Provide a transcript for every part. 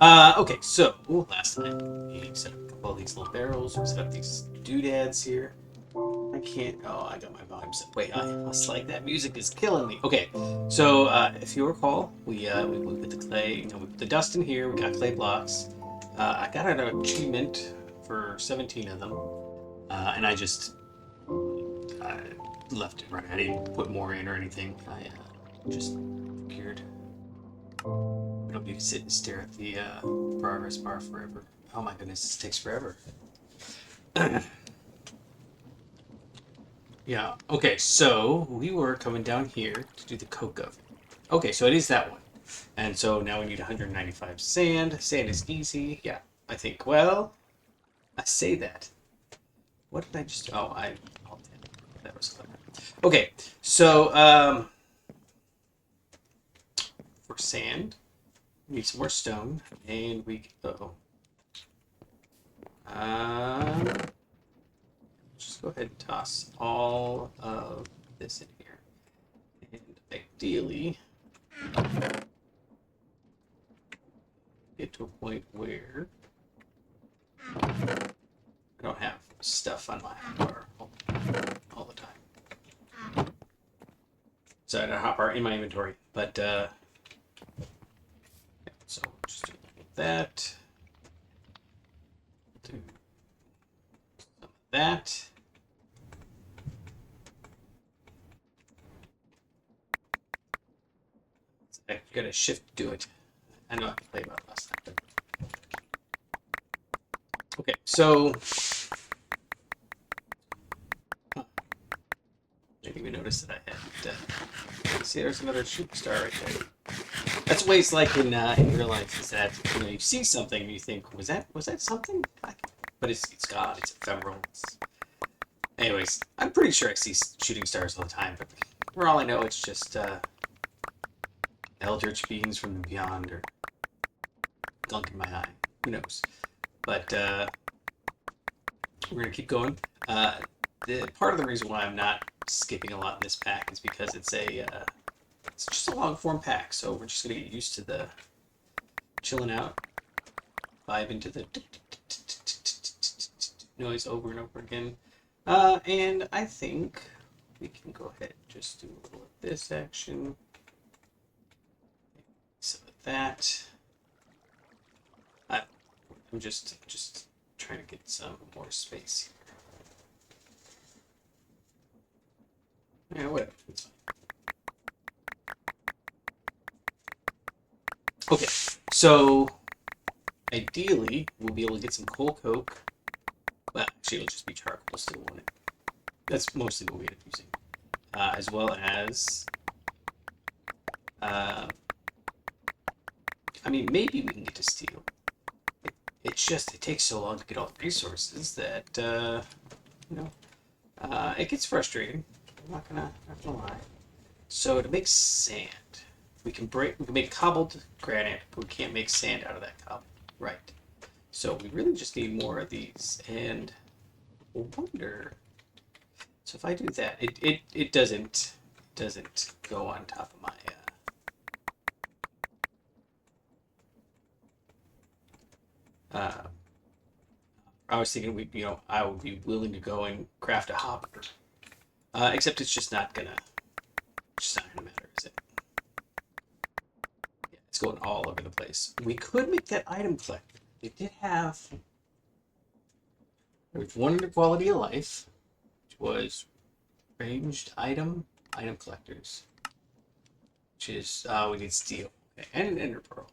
Okay, so last time we set up a couple of these little barrels. We set up these doodads here. I can't. Oh, I got my volume set way high. It's like that music is killing me. Okay, so if you recall, we put the clay. You know, we put the dust in here. We got clay blocks. I got an achievement for 17 of them, and I just left it running. I didn't put more in or anything. I just figured we don't need to sit and stare at the progress bar forever. Oh my goodness, this takes forever. Yeah, okay, so we were coming down here to do the coke oven. Okay, so it is that one. And so now we need 195 sand. Sand is easy. Yeah, I think. Well, I say that. What did I just... Oh, oh, that was clever. Okay, so for sand, we need some more stone. And we... Uh-oh. Just go ahead and toss all of this in here. And ideally, get to a point where I don't have stuff on my hotbar all the time. So I had a hotbar in my inventory, but yeah, so just do that. Do some of that. I got to shift to do it. I know I can play about it last time. But... Okay, so didn't even notice that I had. See, there's another shooting star right there. That's what it's like in real life. Is that you see something and you think, was that something? But it's gone. It's ephemeral. Anyways, I'm pretty sure I see shooting stars all the time. But for all I know, it's just eldritch beings from the beyond or gunk in my eye. Who knows? But we're gonna keep going. Part of the reason why I'm not skipping a lot in this pack is because it's just a long form pack, so we're just gonna get used to the chilling out, vibe into the noise over and over again. And I think we can go ahead and just do a little of this action, some of that. I'm just trying to get some more space here. Yeah, whatever. It's fine. Okay, so ideally we'll be able to get some coal coke. Well, actually, it'll just be charcoal still, won't it? That's mostly what we end up using, as well as. I mean, maybe we can get to steel. It takes so long to get all the resources that it gets frustrating. I'm not gonna lie. So to make sand, we can make cobbled granite, but we can't make sand out of that cobble. Right. So we really just need more of these, and I wonder. So if I do that, it doesn't go on top of my. I was thinking I would be willing to go and craft a hopper, except it's just not gonna matter, is it? Yeah, it's going all over the place. We could make that item collector. They did have. There was one under quality of life, which was ranged item collectors, which is we need steel and an ender pearl.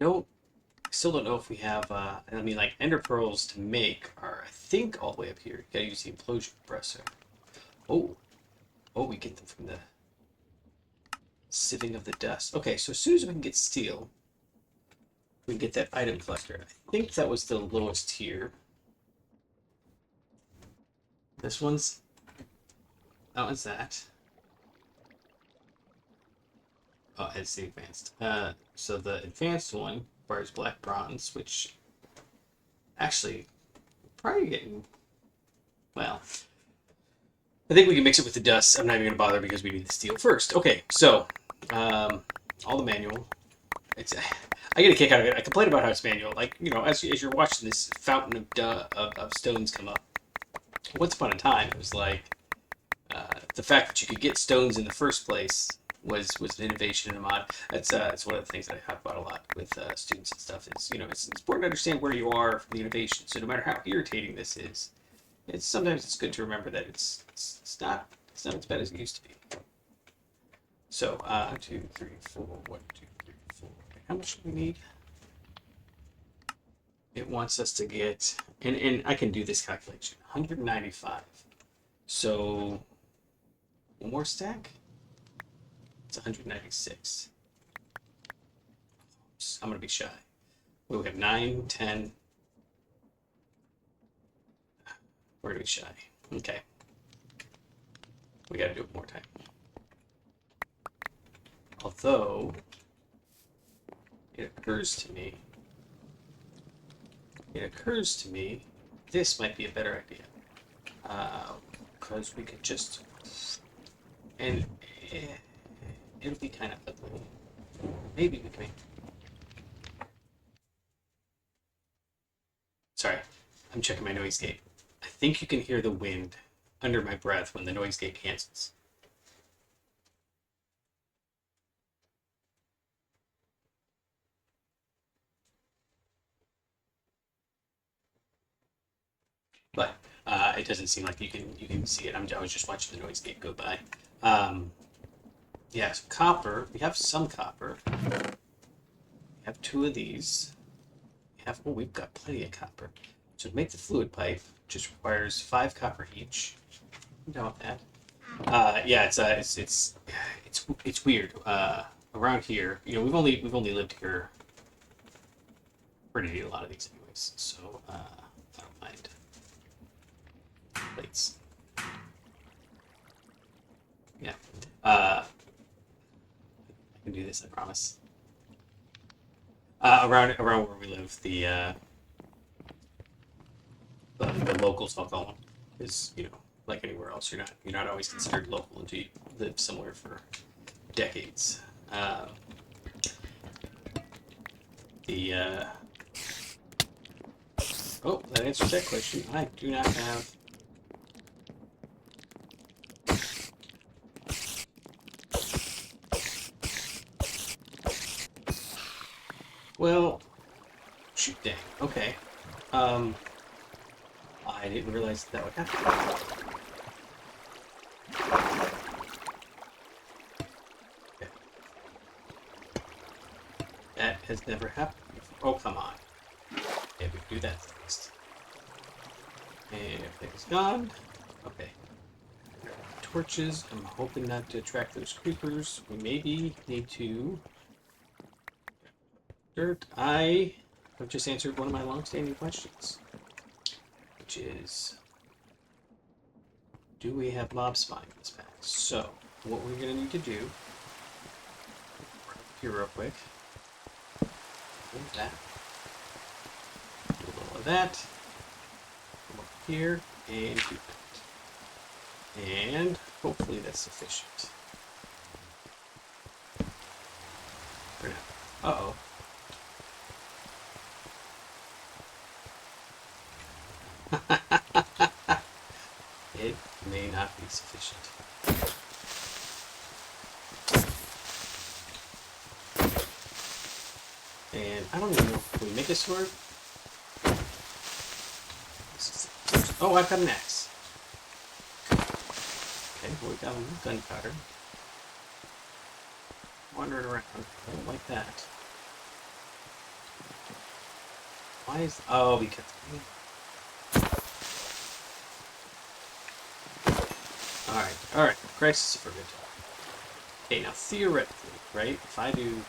I still don't know if we have, I mean, like, ender pearls to make are, I think, all the way up here. You gotta use the implosion compressor. Oh, we get them from the sieving of the dust. Okay, so as soon as we can get steel, we can get that item collector. I think that was the lowest tier. That one's that. Oh, it's the advanced. So the advanced one requires black bronze, which actually probably getting. Well, I think we can mix it with the dust. I'm not even gonna bother because we need the steel first. Okay, so all the manual. I get a kick out of it. I complain about how it's manual. Like, you know, as you're watching this fountain of stones come up, once upon a time, it was like the fact that you could get stones in the first place was an innovation in a mod. That's one of the things that I talk about a lot with students and stuff. Is, you know, it's important to understand where you are from the innovation. So no matter how irritating this is, it's sometimes it's good to remember that it's not as bad as it used to be. So 2, 3, 4. 1, 2, 3, 4. How much do we need? It wants us to get, and I can do this calculation, 195. So one more stack, it's 196. I'm gonna be shy. We have 9, 10. We're gonna be shy. Okay. We gotta do it more time. Although, it occurs to me, this might be a better idea. Because we could just, and it'll be kind of ugly. Maybe we can make, sorry, I'm checking my noise gate. I think you can hear the wind under my breath when the noise gate cancels. But it doesn't seem like you can see it. I was just watching the noise gate go by. Yeah, so copper. We have some copper. We have 2 of these. We've got plenty of copper. So to make the fluid pipe, just requires 5 copper each. I'm down with that. Yeah, it's weird. Around here, you know, we've only lived here. We're gonna need a lot of these anyways, so I don't mind. Plates. Yeah. I can do this, I promise. Around where we live, the locals, I'll call them, is, you know, like anywhere else, you're not always considered local until you live somewhere for decades. Oh, that answers that question. I do not have. Well, shoot, dang. Okay. I didn't realize that would happen. Okay. That has never happened before. Oh, come on. Yeah, we do that next. And everything's gone. Okay. Torches. I'm hoping not to attract those creepers. We maybe need to. Dirt. I have just answered one of my long-standing questions, which is, do we have mob spawning in this pack? So, what we're going to need to do, here real quick, that, do a little of that, come over here, and do that. And hopefully that's sufficient. For now. Uh-oh. It may not be sufficient. And I don't even know, can we make a sword? Oh, I've got an axe. Okay, well, we got a little gunpowder. Wandering around. I don't like that. Why is... Oh, because... Alright. Crisis for good talk. Okay, now theoretically, right? If I do...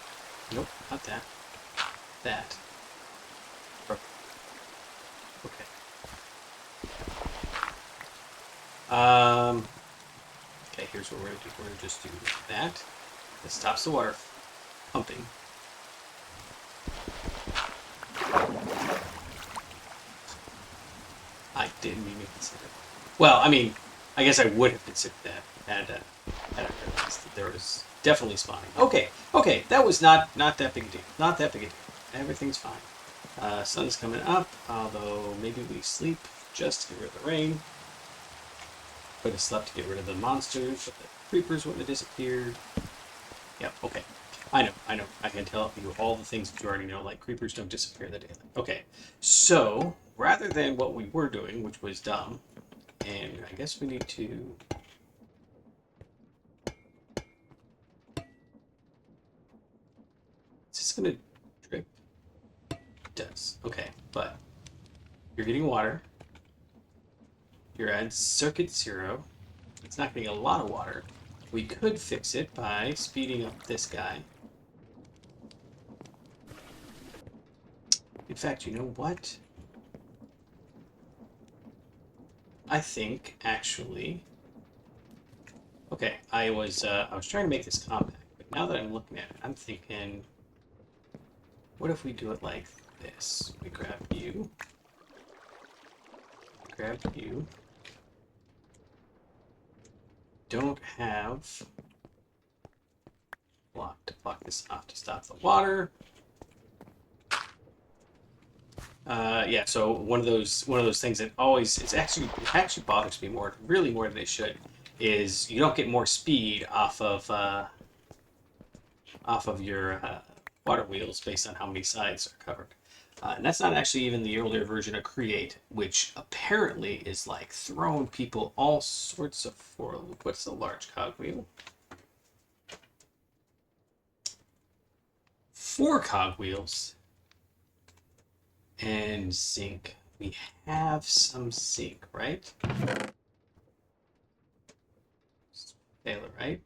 Nope, not that. That. Okay. Okay, here's what we're gonna do. We're gonna just do that. This stops the water pumping. I didn't even consider it. Well, I mean, I guess I would have considered that had I realized that there was definitely spawning. Okay, that was not that big a deal. Not that big a deal. Everything's fine. Sun's coming up, although maybe we sleep just to get rid of the rain. Could have slept to get rid of the monsters, but the creepers wouldn't have disappeared. Yep, okay. I know. I can tell you all the things that you already know, like creepers don't disappear in the daylight. Okay, so rather than what we were doing, which was dumb, and I guess we need to... Is this gonna drip? It does. Okay, but you're getting water. You're at circuit 0. It's not getting a lot of water. We could fix it by speeding up this guy. In fact, you know what? I think, actually... Okay, I was trying to make this compact, but now that I'm looking at it, I'm thinking... What if we do it like this? We grab you. Grab you. Don't have... block to block this off to stop the water. Yeah, so one of those things that always it actually bothers me more, really more than it should, is you don't get more speed off of your water wheels based on how many sides are covered. And that's not actually even the earlier version of Create, which apparently is like throwing people all sorts of for a loop. What's the large cogwheel? 4 cogwheels. And zinc. We have some zinc, right? Taylor, right?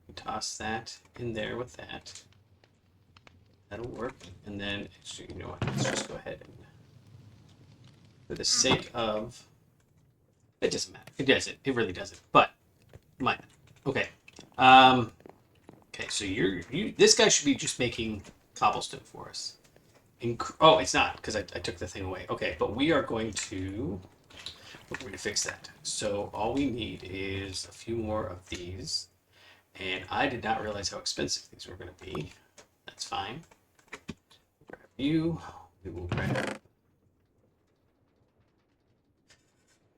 We toss that in there with that. That'll work. And then, actually, you know what? Let's just go ahead and, for the sake of, it doesn't matter. It doesn't. It really doesn't. But, my bad. Okay. Okay. So this guy should be just making cobblestone for us. Oh, it's not, because I took the thing away. Okay, but we're going to fix that. So all we need is a few more of these. And I did not realize how expensive these were going to be. That's fine. Grab you. We will grab...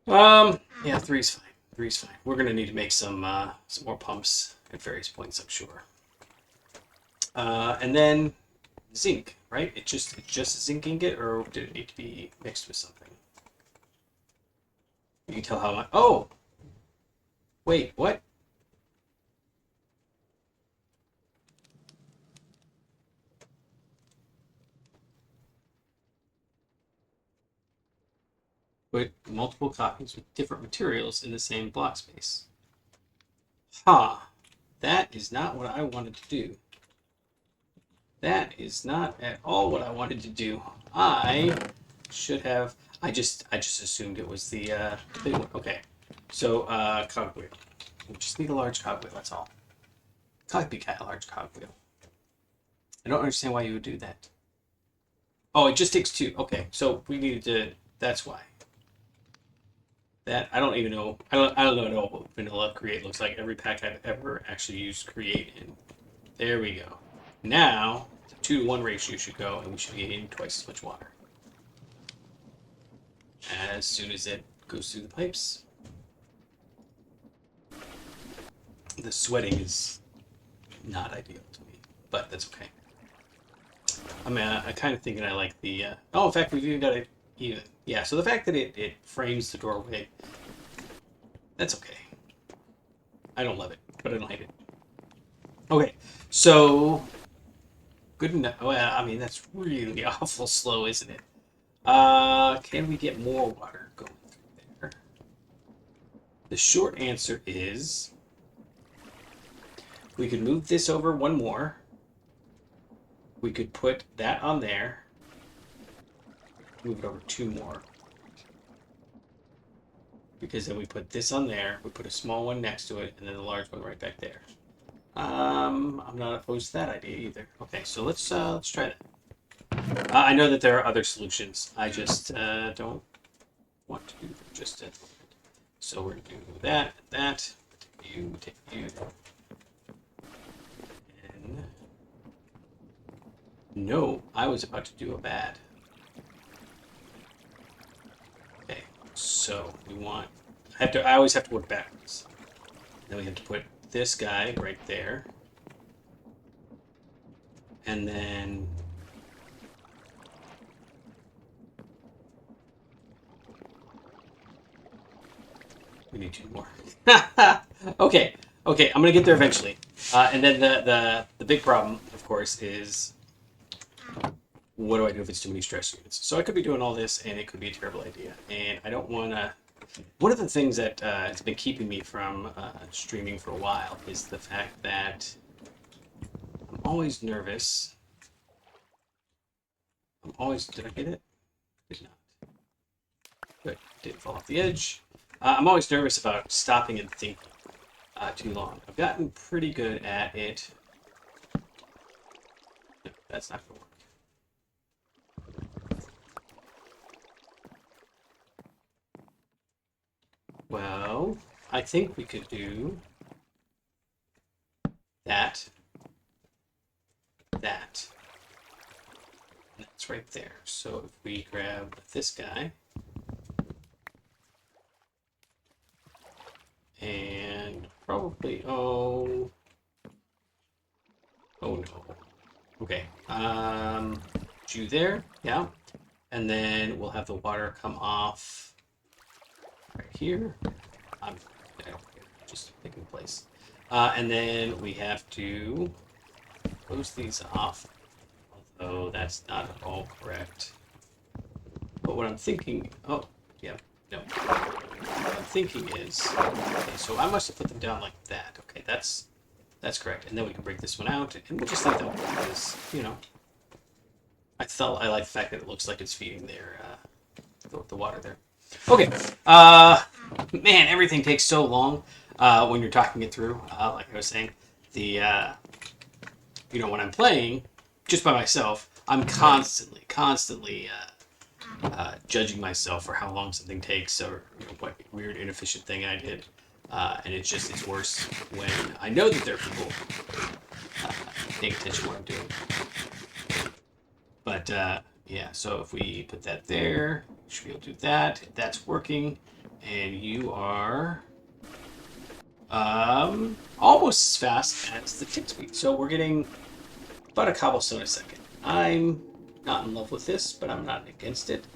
Yeah, 3's fine. 3's fine. We're going to need to make some more pumps at various points, I'm sure. And then zinc, right? It's just zinc ingot, or did it need to be mixed with something? You can tell how much. Oh, wait, what? Put multiple copies with different materials in the same block space. Ha! That is not what I wanted to do. That is not at all what I wanted to do. I should have. I just assumed it was the big one. Okay, so cogwheel. We just need a large cogwheel. That's all. Copycat large cogwheel. I don't understand why you would do that. Oh, it just takes 2. Okay, so we needed to. That's why. That I don't even know. I don't know at all what vanilla Create looks like. Every pack I've ever actually used Create in. There we go. Now, the 2-to-1 ratio should go, and we should be getting twice as much water. As soon as it goes through the pipes. The sweating is not ideal to me, but that's okay. I'm kind of thinking I like the... oh, in fact, we've even got it even. Yeah, so the fact that it frames the doorway, that's okay. I don't love it, but I don't hate it. Okay, so... Good enough. Well, I mean, that's really awful slow, isn't it? Can we get more water going through there? The short answer is... we could move this over 1 more. We could put that on there. Move it over 2 more. Because then we put this on there, we put a small one next to it, and then a large one right back there. I'm not opposed to that idea either. Okay, so let's try that. I know that there are other solutions. I just don't want to do them just at the moment. So we're going to do that, that. Take you, take you. And No, I was about to do a bad. Okay, so we want... I always have to work backwards. Then we have to put this guy right there. And then... we need 2 more. Okay, okay, I'm gonna get there eventually. And then the big problem, of course, is what do I do if it's too many stress units? So I could be doing all this, and it could be a terrible idea. And I don't want to... One of the things that has been keeping me from streaming for a while is the fact that I'm always nervous. I'm always... Did I get it? Did not. Good. Didn't fall off the edge. I'm always nervous about stopping and thinking too long. I've gotten pretty good at it. No, that's not going to work. Well, I think we could do that, that, and that's right there. So if we grab this guy, and probably, oh no. Okay, you there, yeah. And then we'll have the water come off right here. I don't care, just taking place. And then we have to close these off, although that's not at all correct. But what I'm thinking, oh, yeah, no. What I'm thinking is, okay, so I must have put them down like that. Okay, that's correct. And then we can break this one out, and we'll just leave that one because, you know, I like the fact that it looks like it's feeding their the water there. Okay, man, everything takes so long when you're talking it through. Like I was saying, the you know, when I'm playing just by myself, I'm constantly judging myself for how long something takes, or you know, what weird inefficient thing I did, and it's worse when I know that there are people paying attention to what I'm doing. But yeah, so if we put that there, we should be able to do that. That's working, and you are almost as fast as the tick speed. So we're getting about a cobblestone a second. I'm not in love with this, but I'm not against it.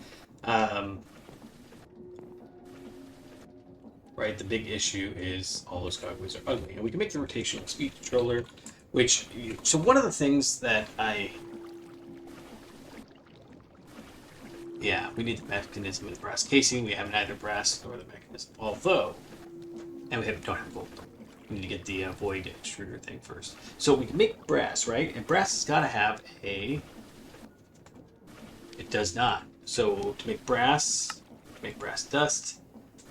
Right, the big issue is all those cogwheels are ugly, and we can make the rotational speed controller, which... So one of the things that yeah, we need the mechanism and the brass casing. We have neither brass nor the mechanism. Although, and don't have gold. We need to get the void extruder thing first. So we can make brass, right? And brass has got to have a... It does not. So to make brass dust,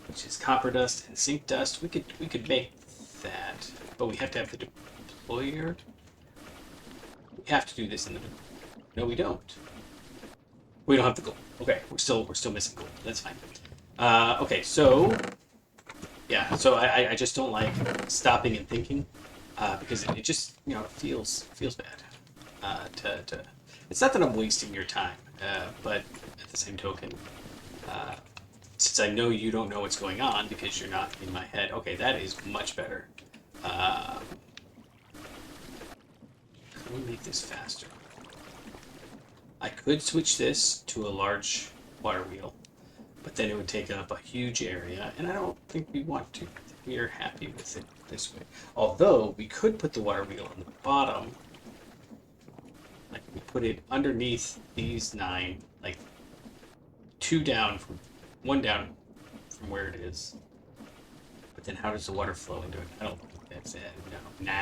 which is copper dust and zinc dust, we could make that, but we have to have the deployer. We have to do this in the... No, we don't. We don't have the gold. Okay, we're still missing gold. That's fine. Okay, so yeah, so I just don't like stopping and thinking because it just, you know, it feels bad. It's not that I'm wasting your time, but at the same token, since I know you don't know what's going on because you're not in my head. Okay, that is much better. Can we make this faster? I could switch this to a large water wheel, but then it would take up a huge area, and I don't think we want to. We are happy with it this way. Although, we could put the water wheel on the bottom, like we put it underneath these 9, like 1 down from where it is. But then how does the water flow into it? I don't think that's it. No.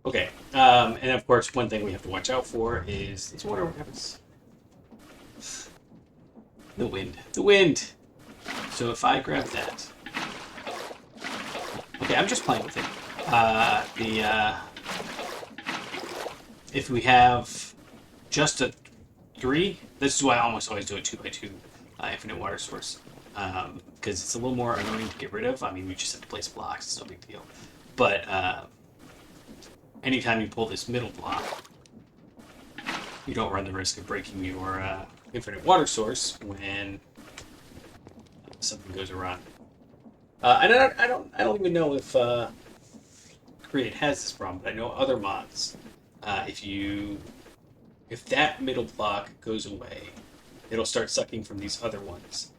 Okay, and of course, one thing we have to watch out for is this water happens. The wind. So if I grab that, okay, I'm just playing with it. If we have just a 3, this is why I almost always do a 2x2 infinite water source, because it's a little more annoying to get rid of. I mean, we just have to place blocks; it's no big deal. But anytime you pull this middle block, you don't run the risk of breaking your infinite water source when something goes awry. I don't even know if Create has this problem, but I know other mods. If that middle block goes away, it'll start sucking from these other ones,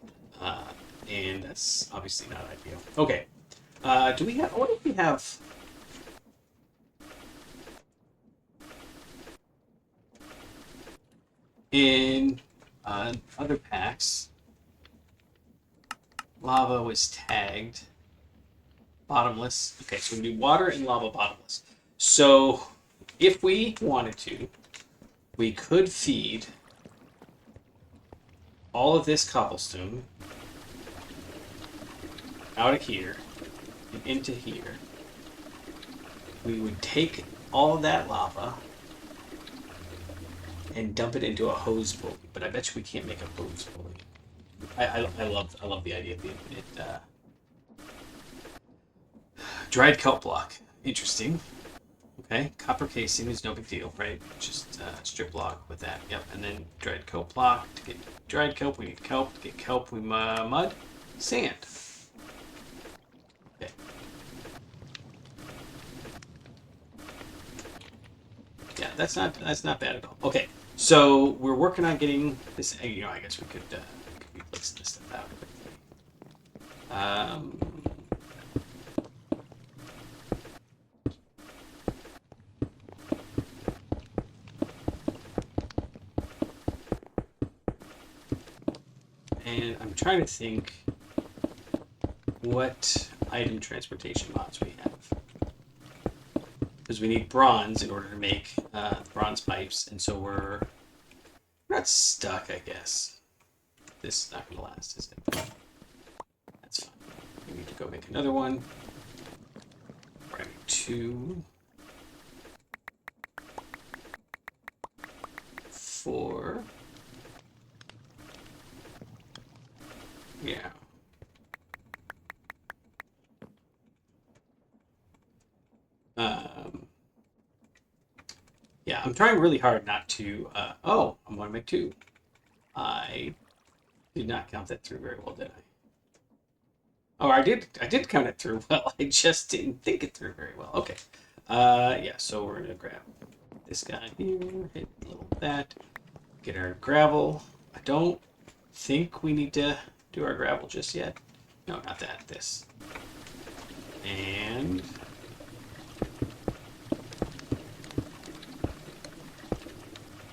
and that's obviously not ideal. Okay, do we have? What if we have? In other packs, lava was tagged bottomless. Okay, so we do water and lava bottomless. So if we wanted to, we could feed all of this cobblestone out of here and into here. We would take all of that lava and dump it into a hose pulley, but I bet you we can't make a hose pulley. I love the idea of the infinite dried kelp block. Interesting. Okay, copper casing is no big deal, right? Just strip block with that. Yep, and then dried kelp block. To get dried kelp, we need kelp. To get kelp, we mud, sand. Okay. Yeah, that's not bad at all. Okay, so we're working on getting this. I guess we could be placing this stuff out quickly. And I'm trying to think what item transportation mods we have. Because we need bronze in order to make bronze pipes, and so we're not stuck, I guess. This is not going to last, is it? That's fine. We need to go make another one. Right, 2, 4. Yeah. Yeah, I'm trying really hard not to. Oh, I'm going to make 2. I did not count that through very well, did I? Oh, I did count it through well. I just didn't think it through very well. Okay. Yeah, so we're going to grab this guy here, hit a little of that, get our gravel. I don't think we need to do our gravel just yet. No, not that. This. And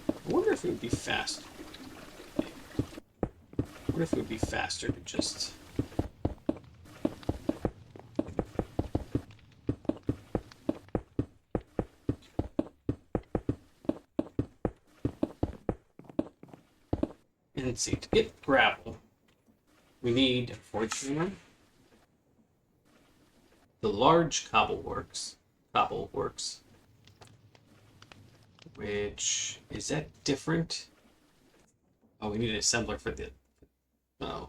I wonder if it would be faster. I wonder if it would be faster to just. And let's see, to get gravel, we need a forge hammer, the large cobble works, which is that different? Oh, we need an assembler for the. Oh,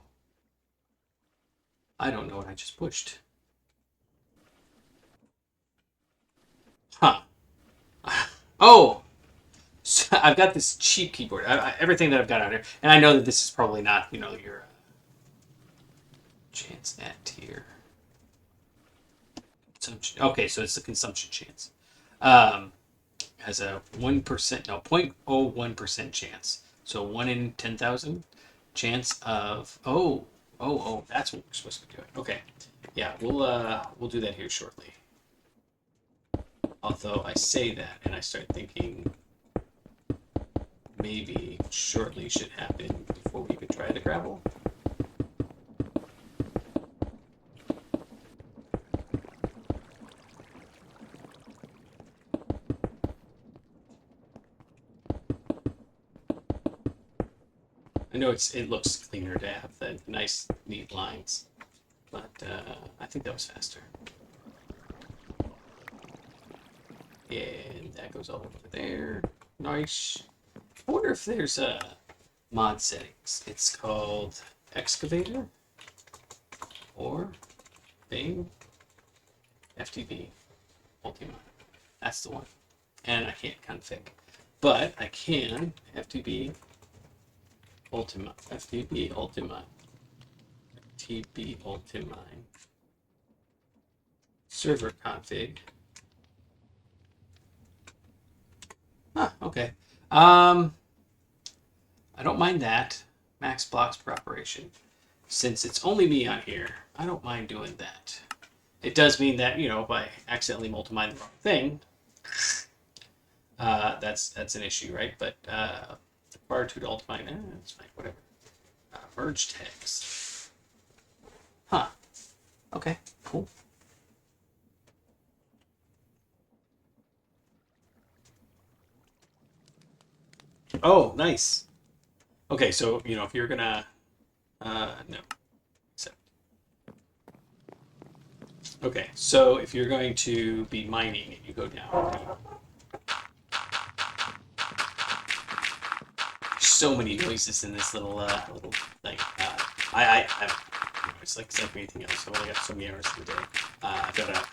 I don't know what I just pushed. Huh. Oh, so I've got this cheap keyboard. Everything that I've got out here, and I know that this is probably not, your chance at tier. Consumption. Okay, so it's the consumption chance. Has a 1%, no, 0.01% chance. So 1 in 10,000 chance of. Oh, that's what we're supposed to be doing. Okay, yeah, we'll do that here shortly. Although I say that and I start thinking maybe shortly should happen before we even try the gravel. I know it looks cleaner to have the nice, neat lines, but I think that was faster. And that goes all over there. Nice. I wonder if there's mod settings. It's called Excavator or Bing FTP Multi-Mod. That's the one. And I can't config. but I can FTB Ultima, FTB Ultima, FTB Ultima, server config. Huh, okay. I don't mind that. Max blocks per operation. Since it's only me on here, I don't mind doing that. It does mean that, you know, if I accidentally multiply the wrong thing, that's an issue, right? But required to ultimate, it's fine, whatever. Merge tags. Huh. Okay, cool. Oh, nice. Okay, so, you know, if you're gonna, no. Except. Okay, so if you're going to be mining and you go down, so many noises in this little thing. It's like anything else. I've only got so many hours in the day. I've got to.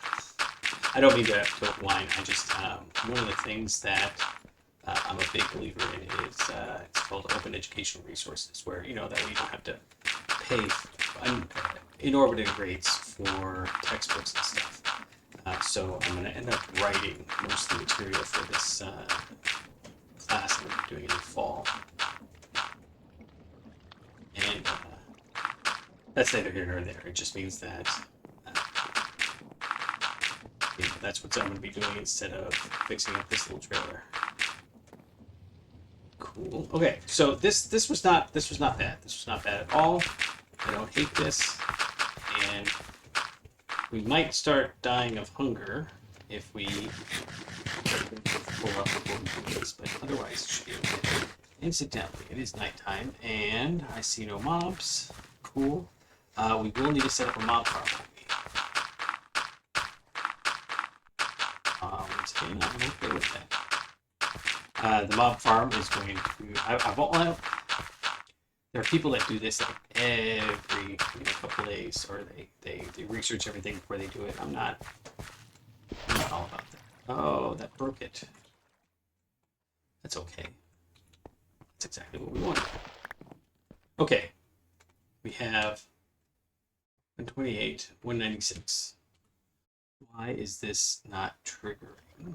I don't mean to whine. I just one of the things that I'm a big believer in is it's called open educational resources, where you know that we don't have to pay inordinate rates for textbooks and stuff. So I'm going to end up writing most of the material for this class that I'm doing in the fall. And that's neither here nor there. It just means that you know, that's what I'm going to be doing instead of fixing up this little trailer. Cool. Okay, so this was not bad. This was not bad at all. I don't hate this, and we might start dying of hunger if we pull up this, but otherwise it should be okay. Incidentally, it is nighttime, and I see no mobs. Cool. We will need to set up a mob farm. And I'm okay with that. The mob farm is going to. There are people that do this like every couple days, or they research everything before they do it. I'm not all about that. Oh, that broke it. That's okay. That's exactly what we want. Okay. We have 128, 196. Why is this not triggering?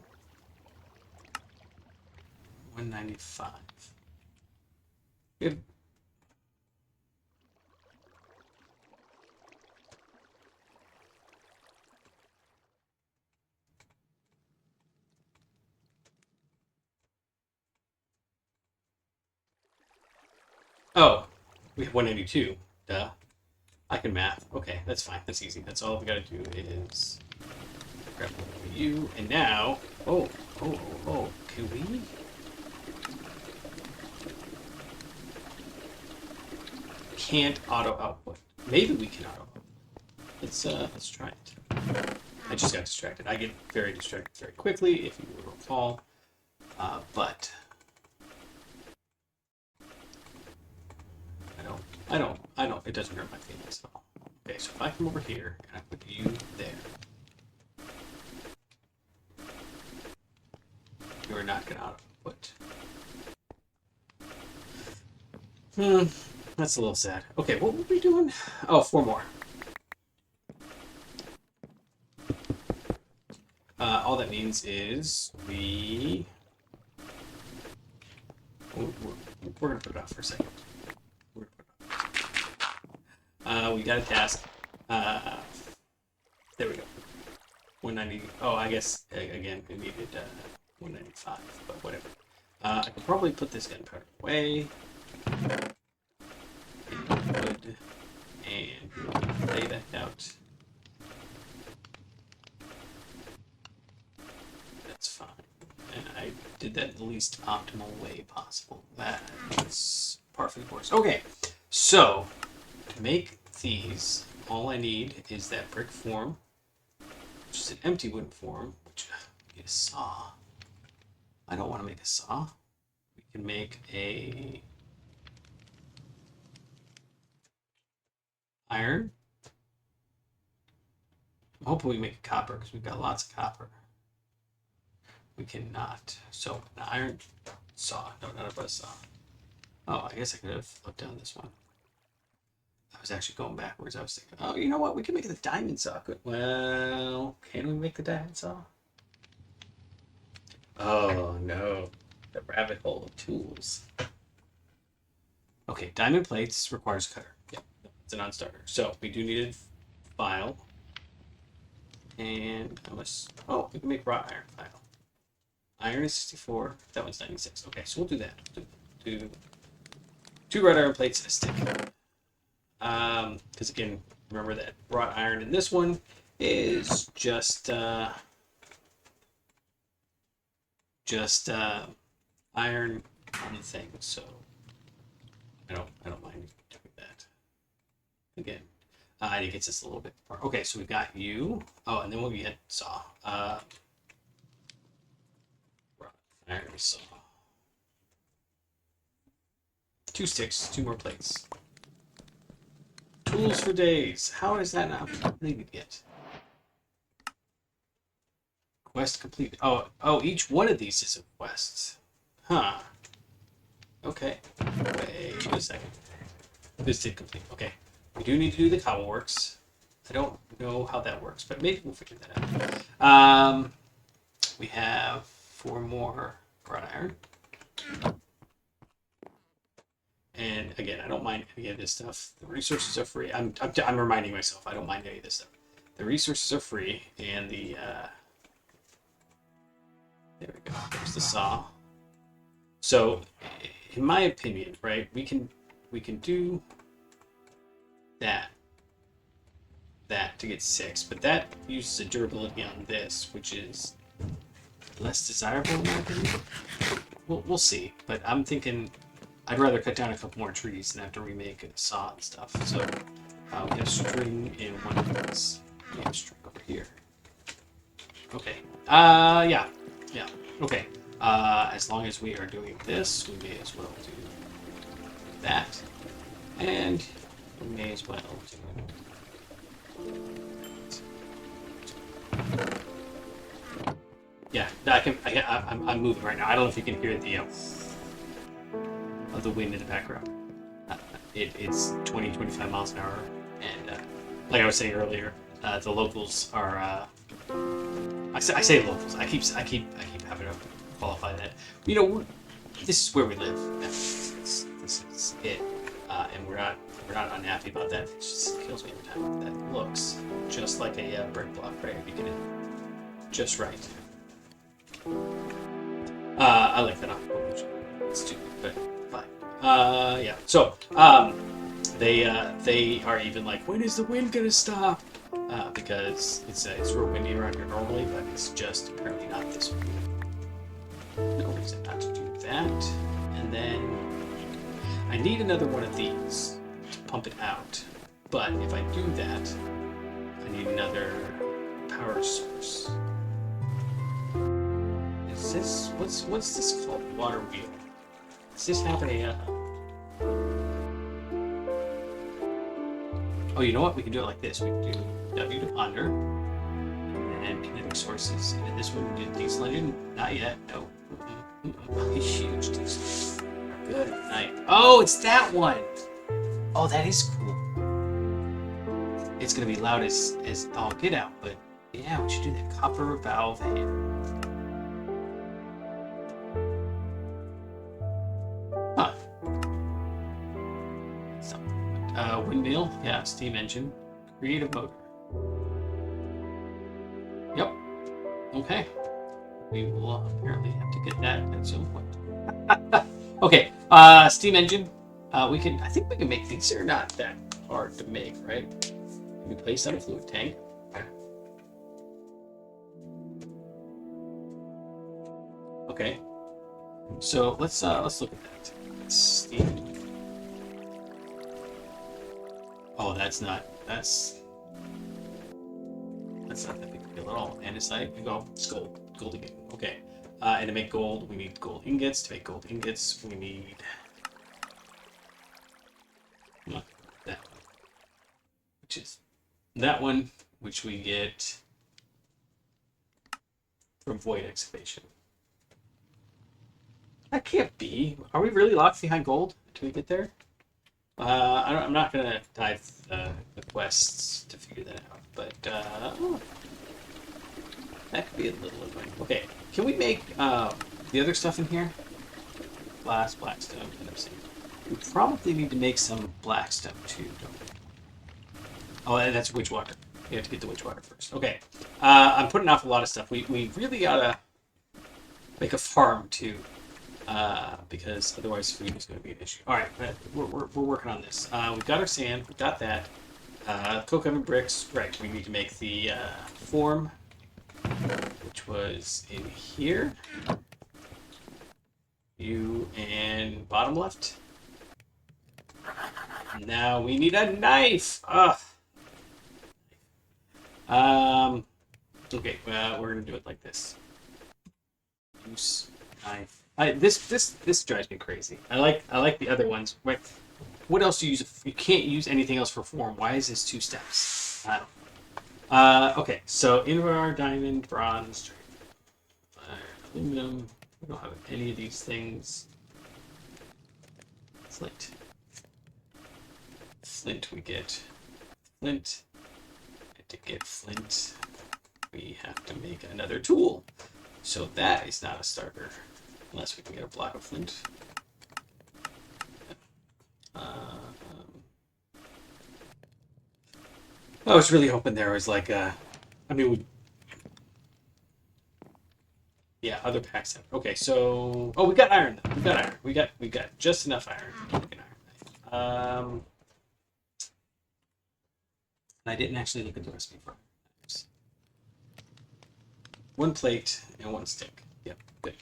195. Good. Oh, we have 192. Duh. I can math. Okay, that's fine. That's easy. That's all we gotta do is grab you. And now, oh, can we? Can't auto output. Maybe we can auto output. Let's try it. I just got distracted. I get very distracted very quickly, if you will recall. But I don't. It doesn't hurt my feelings at all. Okay, so if I come over here and I put you there, you are not going to auto-output. That's a little sad. Okay, what were we doing? Oh, 4 more. All that means is we're going to put it off for a second. We got a task. There we go. 190. Oh, I guess again we needed 195, but whatever. I could probably put this gunpowder away. Wood, and lay that out. That's fine. And I did that in the least optimal way possible. That's par for the course. Okay, so to make these, all I need is that brick form, which is an empty wooden form, which we need a saw. I don't want to make a saw. We can make a iron. I'm hoping we make a copper because we've got lots of copper. We cannot. So an iron. saw. No, not a buzz saw. Oh, I guess I could have looked down this one. I was actually going backwards. I was thinking, oh, you know what? We can make it a diamond saw. Well, can we make the diamond saw? Oh, no. The rabbit hole of tools. Okay, diamond plates requires a cutter. Yeah, it's a non-starter. So we do need a file. And unless, oh, we can make raw iron file. Iron is 64. That one's 96. Okay, so we'll do that. Do 2 wrought iron plates and a stick. Because again, remember that wrought iron in this one is just iron on the thing. So I don't mind doing that. Again, it gets us a little bit far. Okay, so we got you. Oh, and then we'll get saw. Iron saw. 2 sticks, 2 more plates. Tools for days. How is that not completed yet? Quest completed. Oh, each one of these is a quest. Huh. Okay. Wait a second. This did complete. Okay. We do need to do the cobble works. I don't know how that works, but maybe we'll figure that out. We have 4 more wrought iron. And again, I don't mind any of this stuff. The resources are free. I'm reminding myself I don't mind any of this stuff. The resources are free, and the there we go. There's the saw. So, in my opinion, right, we can do that to get 6, but that uses a durability on this, which is less desirable in my opinion. We'll see, but I'm thinking I'd rather cut down a couple more trees than have to remake a saw and stuff. So we have string in one of these. We have string over here. Okay. Yeah. Okay. As long as we are doing this, we may as well do that, and we may as well do. Yeah, I'm moving right now. I don't know if you can hear the of the wind in the background. It's 20-25 miles an hour, and like I was saying earlier, the locals are. I say locals. I keep having to qualify that. You know, this is where we live. This is it, and we're not unhappy about that. It just kills me every time. That looks just like a brick block right at the beginning, just right. I like that off. It's stupid, but fine. Yeah. So, they are even like, when is the wind gonna stop? Because it's real windy around here normally, but it's just apparently not this windy. No reason not to do that. And then I need another one of these to pump it out. But if I do that, I need another power source. Is this what's this called? Water wheel. Does this have a Oh, you know what? We can do it like this. We can do W to ponder, and kinetic sources. And in this one, we did diesel engine. Not yet. No. Huge diesel. Good night. Oh, it's that one. Oh, that is cool. It's gonna be loud as all get out, but yeah, we should do that copper valve head. Huh. Windmill, yeah, steam engine, creative motor. Yep. Okay. We will apparently have to get that at some point. Okay. Steam engine. I think we can make these. They're not that hard to make, right? We place on a fluid tank. Okay. So let's look at that. Steam. Oh, that's not that big a deal at all. Andesite, we go, it's gold again. Okay. And to make gold, we need gold ingots. To make gold ingots, we need that one, which is that one, which we get from void excavation. That can't be. Are we really locked behind gold? Do we get there? I'm not gonna dive the quests to figure that out, but that could be a little annoying. Okay, can we make the other stuff in here? Glass, blackstone, and obsidian. We probably need to make some blackstone too, don't we? Oh, and that's witch water. We have to get the witch water first. Okay, I'm putting off a lot of stuff. We really oughta make a farm too. Because otherwise food is going to be an issue. All right, we're working on this. We've got our sand. We've got that. Coke oven bricks. Right, we need to make the form, which was in here. You and bottom left. Now we need a knife. Ugh. Okay, we're gonna do it like this. Use knife. This drives me crazy. I like the other ones. Right? What else do you use? You can't use anything else for form. Why is this 2 steps? I don't know. Okay, so invar, diamond, bronze, aluminum. We don't have any of these things. Flint. Flint we get. Flint. And to get flint, we have to make another tool. So that is not a starter. Unless we can get a block of flint. I was really hoping there was like a... I mean, yeah, other packs have... Okay, so... Oh, we got iron though. We got iron. We got just enough iron to make an iron knife. I didn't actually look at the recipe for it. 1 plate and 1 stick. Yep, good.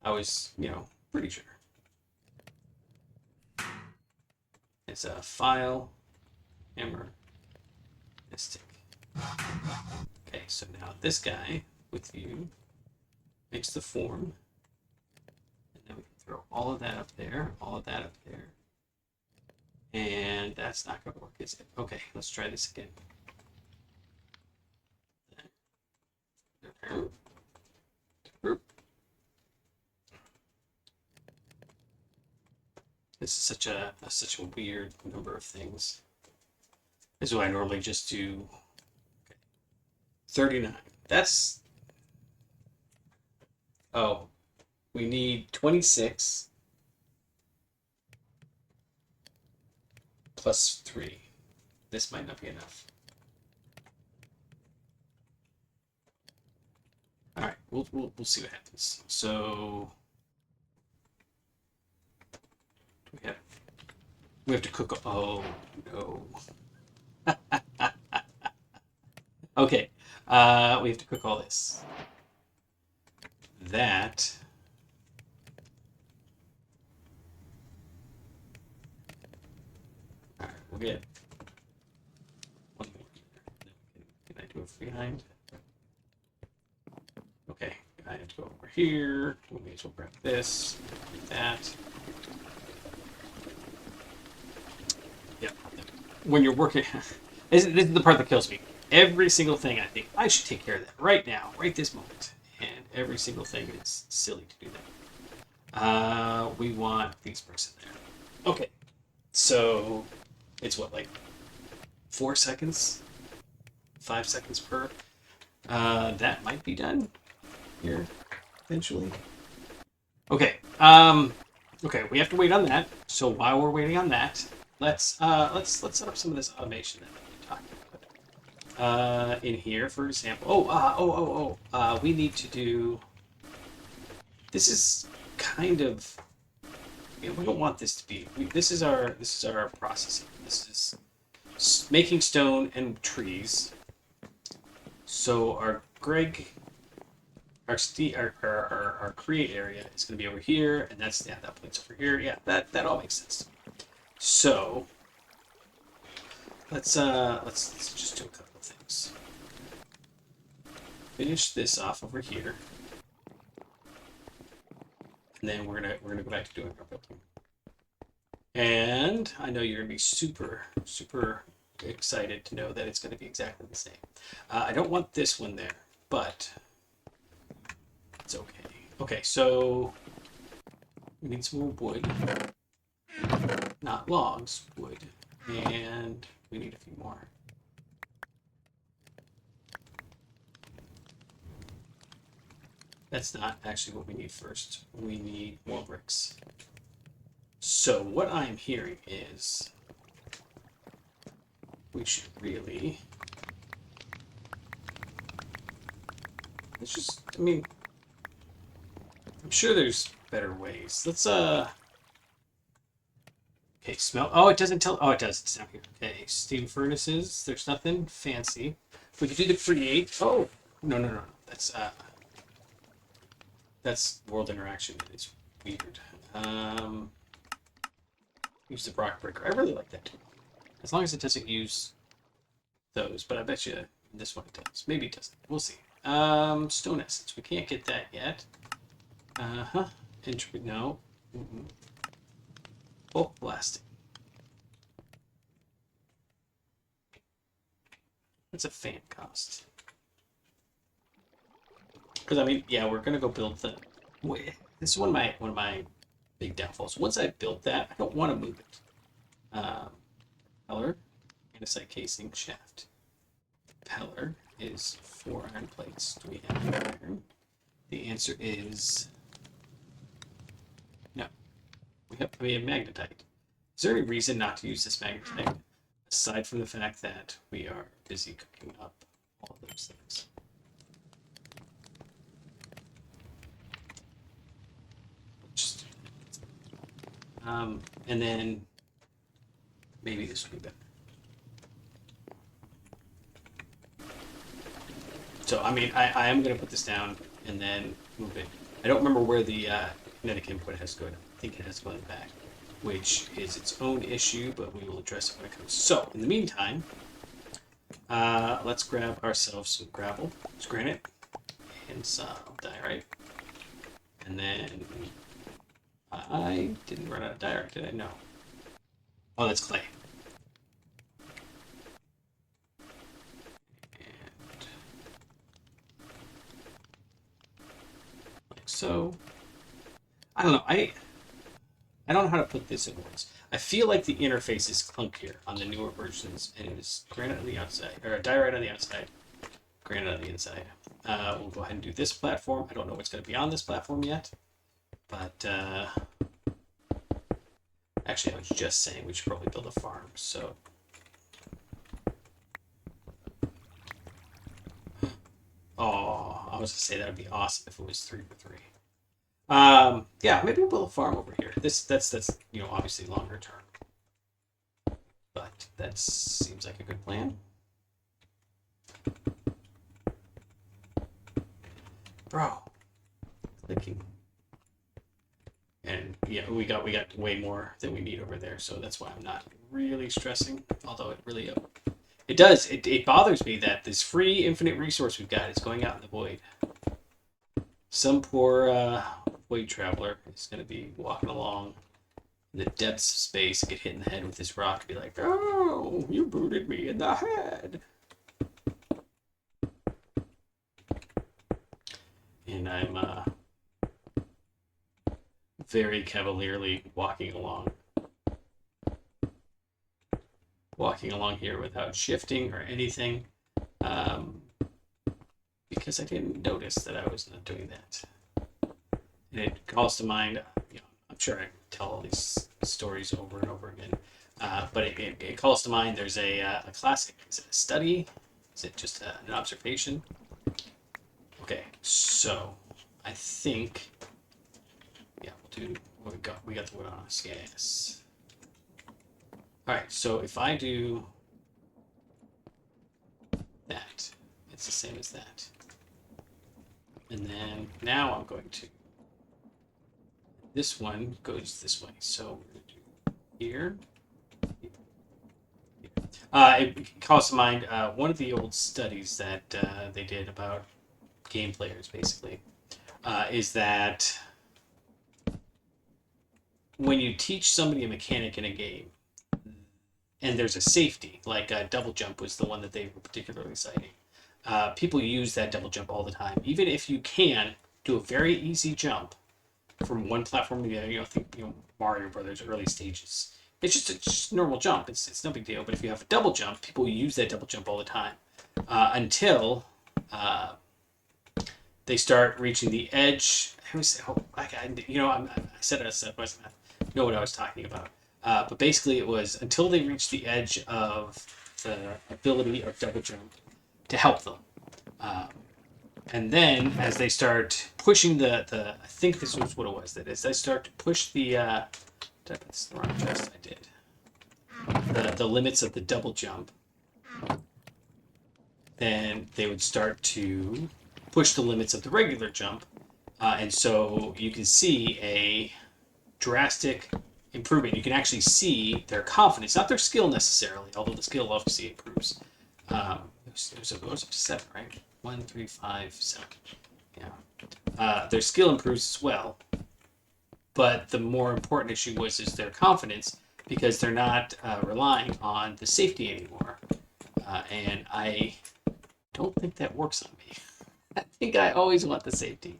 I was, pretty sure. It's a file, hammer, and a stick. Okay, so now this guy with you makes the form. And then we can throw all of that up there, all of that up there. And that's not going to work, is it? Okay, let's try this again. This is such a weird number of things. This is what I normally just do. Okay. 39. That's... Oh. We need 26 plus 3. This might not be enough. All right, we'll see what happens. So we have to cook. Oh no. Okay, we have to cook all this. That. All right, we'll get one more. Can I do it behind? Okay, I have to go over here. We may as well grab this, that. Yep. When you're working, this is the part that kills me. Every single thing I think I should take care of that right now, right this moment, and every single thing is silly to do that. We want these bricks in there. Okay, so it's what, like 4 seconds, 5 seconds per. That might be done here eventually. Okay. Okay, we have to wait on that. So while we're waiting on that, let's set up some of this automation that we've been talking about. In here, for example. We need to do. This is kind of. We don't want this to be. This is our processing. This is making stone and trees. So our our create area is going to be over here, and that's that point's over here. Yeah, that all makes sense. So let's just do a couple of things. Finish this off over here, and then we're gonna go back to doing our building. And I know you're gonna be super excited to know that it's going to be exactly the same. I don't want this one there, but it's okay. Okay, so We need some more wood. Not logs, wood. And we need a few more. That's not actually what we need first. We need more bricks. So what I'm hearing is we should really... Let's just, I mean, I'm sure there's better ways. Let's, okay, smell. Oh, it doesn't tell, oh, it does. It's down here. Okay, steam furnaces. There's nothing fancy. We could do the create. Oh, no. That's world interaction. It's weird. Use the rock breaker. I really like that too. As long as it doesn't use those, but I bet you this one does. Maybe it doesn't. We'll see. Stone essence. We can't get that yet. Entropy. No. Bulk blasting. What's a fan cost? Because I mean, yeah, we're gonna go build the. Wait, this is one of my big downfalls. Once I built that, I don't want to move it. Peller, andesite casing, shaft. Peller is 4 iron plates. Do we have iron? The answer is no. We have magnetite. Is there any reason not to use this magnetite aside from the fact that we are busy cooking up all of those things? Just, and then maybe this would be better. So, I mean, I am going to put this down and then move it. I don't remember where the kinetic input has to go. I think it has to go in the back, which is its own issue, but we will address it when it comes. So, in the meantime, let's grab ourselves some gravel, some granite, and some diorite. And then I didn't run out of diorite, did I? No. Oh, that's clay. So, I don't know. I don't know how to put this in words. I feel like the interface is clunkier on the newer versions, and it is granite on the outside, or diorite on the outside, granite on the inside. We'll go ahead and do this platform. I don't know what's going to be on this platform yet, but actually, I was just saying we should probably build a farm. So. Oh, I was gonna say that would be awesome if it was 3 for 3. Yeah, maybe we'll build a farm over here. That's obviously longer term, but that seems like a good plan. Bro, clicking, and yeah, we got way more than we need over there, so that's why I'm not really stressing. Although it really. It does. It bothers me that this free infinite resource we've got is going out in the void. Some poor void traveler is going to be walking along in the depths of space, get hit in the head with this rock, and be like, "Oh, you booted me in the head." And I'm very cavalierly walking along here without shifting or anything, because I didn't notice that I was not doing that. And it calls to mind, I'm sure I tell all these stories over and over again, but it calls to mind there's a classic. Is it a study? Is it just an observation? Okay, so I think, yeah, we'll do what we got. We got the wood on us, yes. All right, so if I do that, it's the same as that. And then now I'm going to, this one goes this way. So we're going to do here. It calls to mind one of the old studies that they did about game players, basically, is that when you teach somebody a mechanic in a game, and there's a safety, like double jump was the one that they were particularly citing. People use that double jump all the time. Even if you can do a very easy jump, from one platform to the other. Think Mario Brothers early stages. It's just a normal jump. It's no big deal. But if you have a double jump, people use that double jump all the time until they start reaching the edge. I said it. I know what I was talking about. But basically, it was until they reach the edge of the ability of double jump to help them. And then, as they start pushing the I think this was what it was. That as they start to push the, did I put this in the wrong chest? I did. The limits of the double jump. Then they would start to push the limits of the regular jump. And so you can see a drastic improvement. You can actually see their confidence, not their skill necessarily, although the skill obviously improves. It goes up to 7, right? 1, 3, 5, 7. Yeah. Their skill improves as well. But the more important issue is their confidence, because they're not relying on the safety anymore. And I don't think that works on me. I think I always want the safety.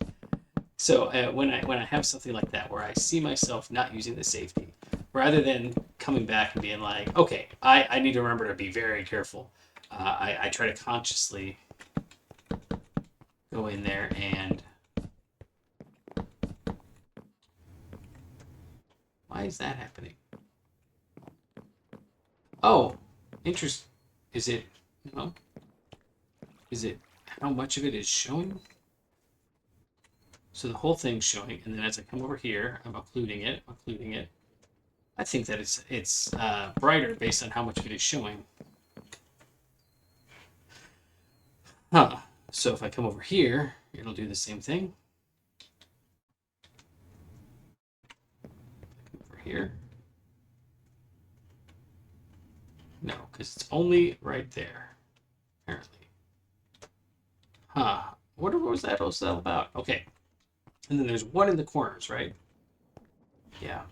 So when I have something like that where I see myself not using the safety, rather than coming back and being like, okay, I need to remember to be very careful. I try to consciously go in there and... Why is that happening? Oh, interest. Is it... No. Is it how much of it is showing? So the whole thing's showing, and then as I come over here, I'm occluding it. I think that it's brighter based on how much of it is showing. Huh. So if I come over here, it'll do the same thing. Come over here. No, because it's only right there, apparently. Huh. What was that all about? Okay. And then there's one in the corners, right? Yeah.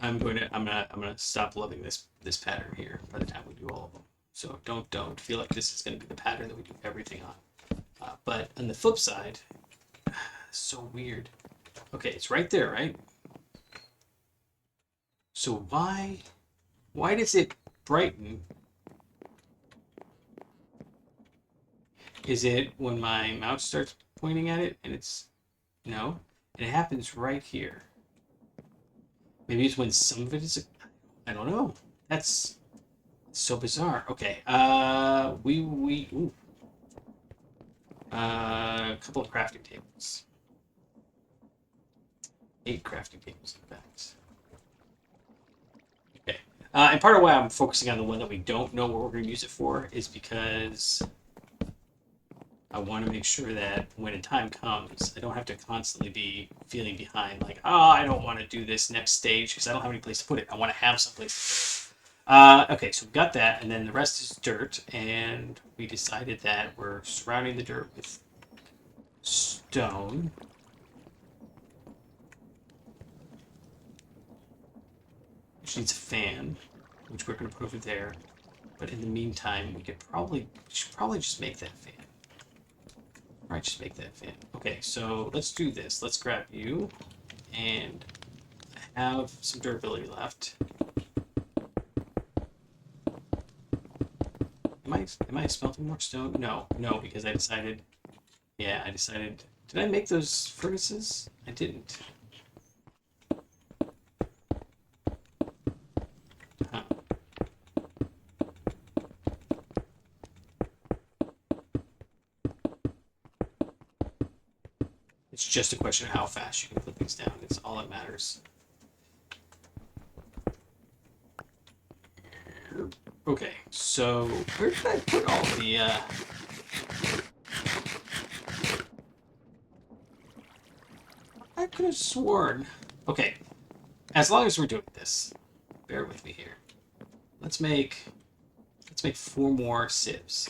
I'm gonna stop loving this pattern here by the time we do all of them. So don't feel like this is gonna be the pattern that we do everything on. But on the flip side, it's so weird. Okay, it's right there, right? So why does it brighten? Is it when my mouse starts pointing at it and it's... No, it happens right here. Maybe it's when some of it is... I don't know. That's so bizarre. Okay, a couple of crafting tables. 8 crafting tables, in fact. Okay, and part of why I'm focusing on the one that we don't know what we're going to use it for is because I want to make sure that when a time comes, I don't have to constantly be feeling behind, like, oh, I don't want to do this next stage because I don't have any place to put it. I want to have someplace. Okay, so we've got that, and then the rest is dirt, and we decided that we're surrounding the dirt with stone. Which needs a fan, which we're going to put over there. But in the meantime, we should probably just make that fan. Alright, just make that fan. Okay, so let's do this. Let's grab you and have some durability left. Am I smelting more stone? No, because I decided... Yeah, I decided... Did I make those furnaces? I didn't. Huh. It's just a question of how fast you can put things down. It's all that matters. Okay, so where did I put all the... I could have sworn... Okay, as long as we're doing this, bear with me here. Let's make 4 more sieves.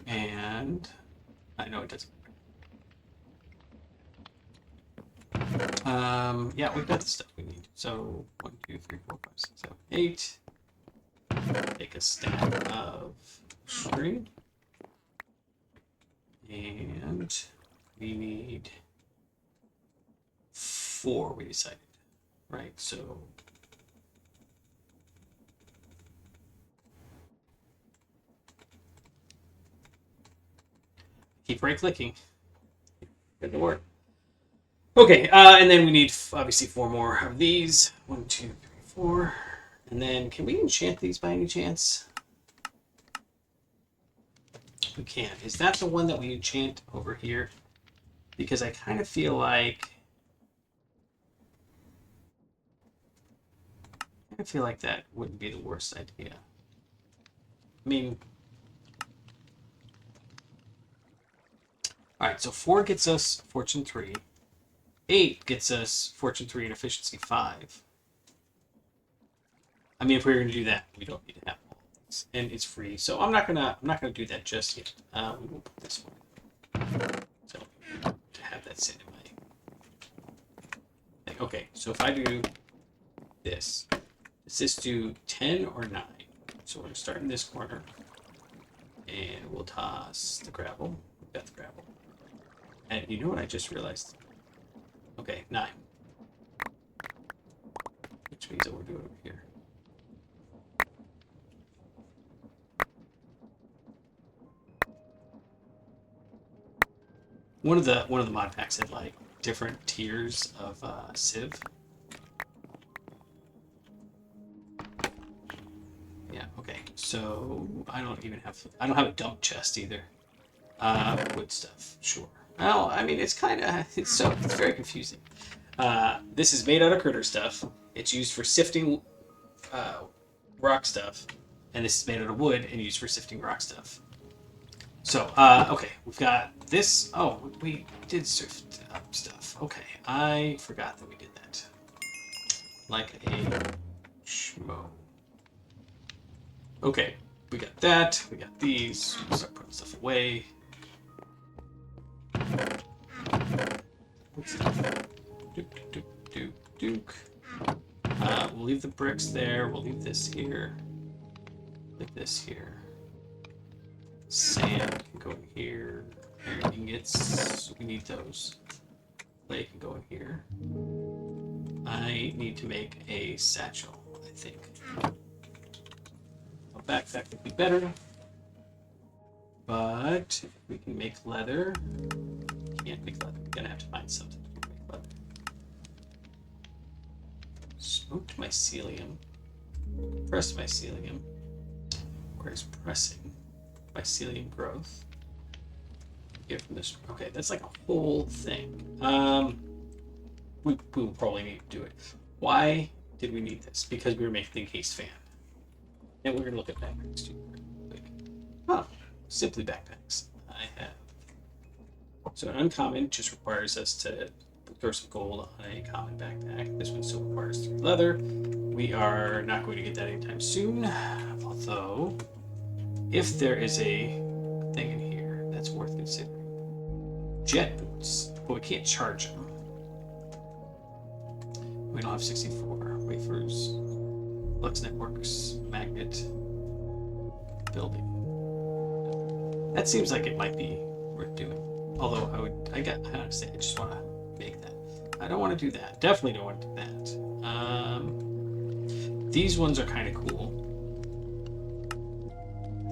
And... I know it doesn't. Yeah, we've got the stuff we need. So 1, 2, 3, 4, 5, 6, 7, 8. Take a stack of string And we need 4, we decided, right? So keep right clicking. Good Lord. Okay, and then we need obviously 4 more of these. 1, 2, 3, 4. And then can we enchant these by any chance? We can. Is that the one that we enchant over here? Because I kind of feel like that wouldn't be the worst idea. I mean, all right, so 4 gets us Fortune 3. 8 gets us Fortune 3 and Efficiency 5. I mean, if we were going to do that, we don't need to have all of these, and it's free. So I'm not gonna do that just yet. We will put this one. So to have that sit in my. Okay, so if I do this, does this do 10 or 9? So we're gonna start in this corner, and we'll toss the gravel. We've got the gravel, and you know what I just realized? Okay, 9. Which means that we're doing over here. One of the mod packs had like different tiers of sieve. Yeah, okay. So I don't have a dump chest either. Wood stuff, sure. Well, I mean it's very confusing. This is made out of critter stuff. It's used for sifting rock stuff, and this is made out of wood and used for sifting rock stuff. So, okay, we've got this. Oh, we did sift up stuff. Okay, I forgot that we did that. Like a schmo. Okay, we got that. We got these. We'll start putting stuff away. Duke. We'll leave the bricks there. We'll leave this here. Leave this here. Sand can go in here. Iron ingots, we need those. Clay can go in here. I need to make a satchel, I think. A backpack would be better. But if we can make leather, can't make leather. We're gonna have to find something to make leather. Smoked mycelium. Pressed mycelium. Where's pressing? Mycelium growth. Get from this. Okay, that's like a whole thing. We will probably need to do it. Why did we need this? Because we were making the encased fan. And we're gonna look at backpacks too. Oh, simply backpacks. I have. So an uncommon just requires us to throw some gold on a common backpack. This one still requires 3 leather. We are not going to get that anytime soon. Although, if there is a thing in here that's worth considering. Jet boots, but we can't charge them. We don't have 64 wafers. Lux Networks, magnet, building. That seems like it might be worth doing. Although I honestly, I just want to make that. I don't want to do that. Definitely don't want to do that. These ones are kind of cool.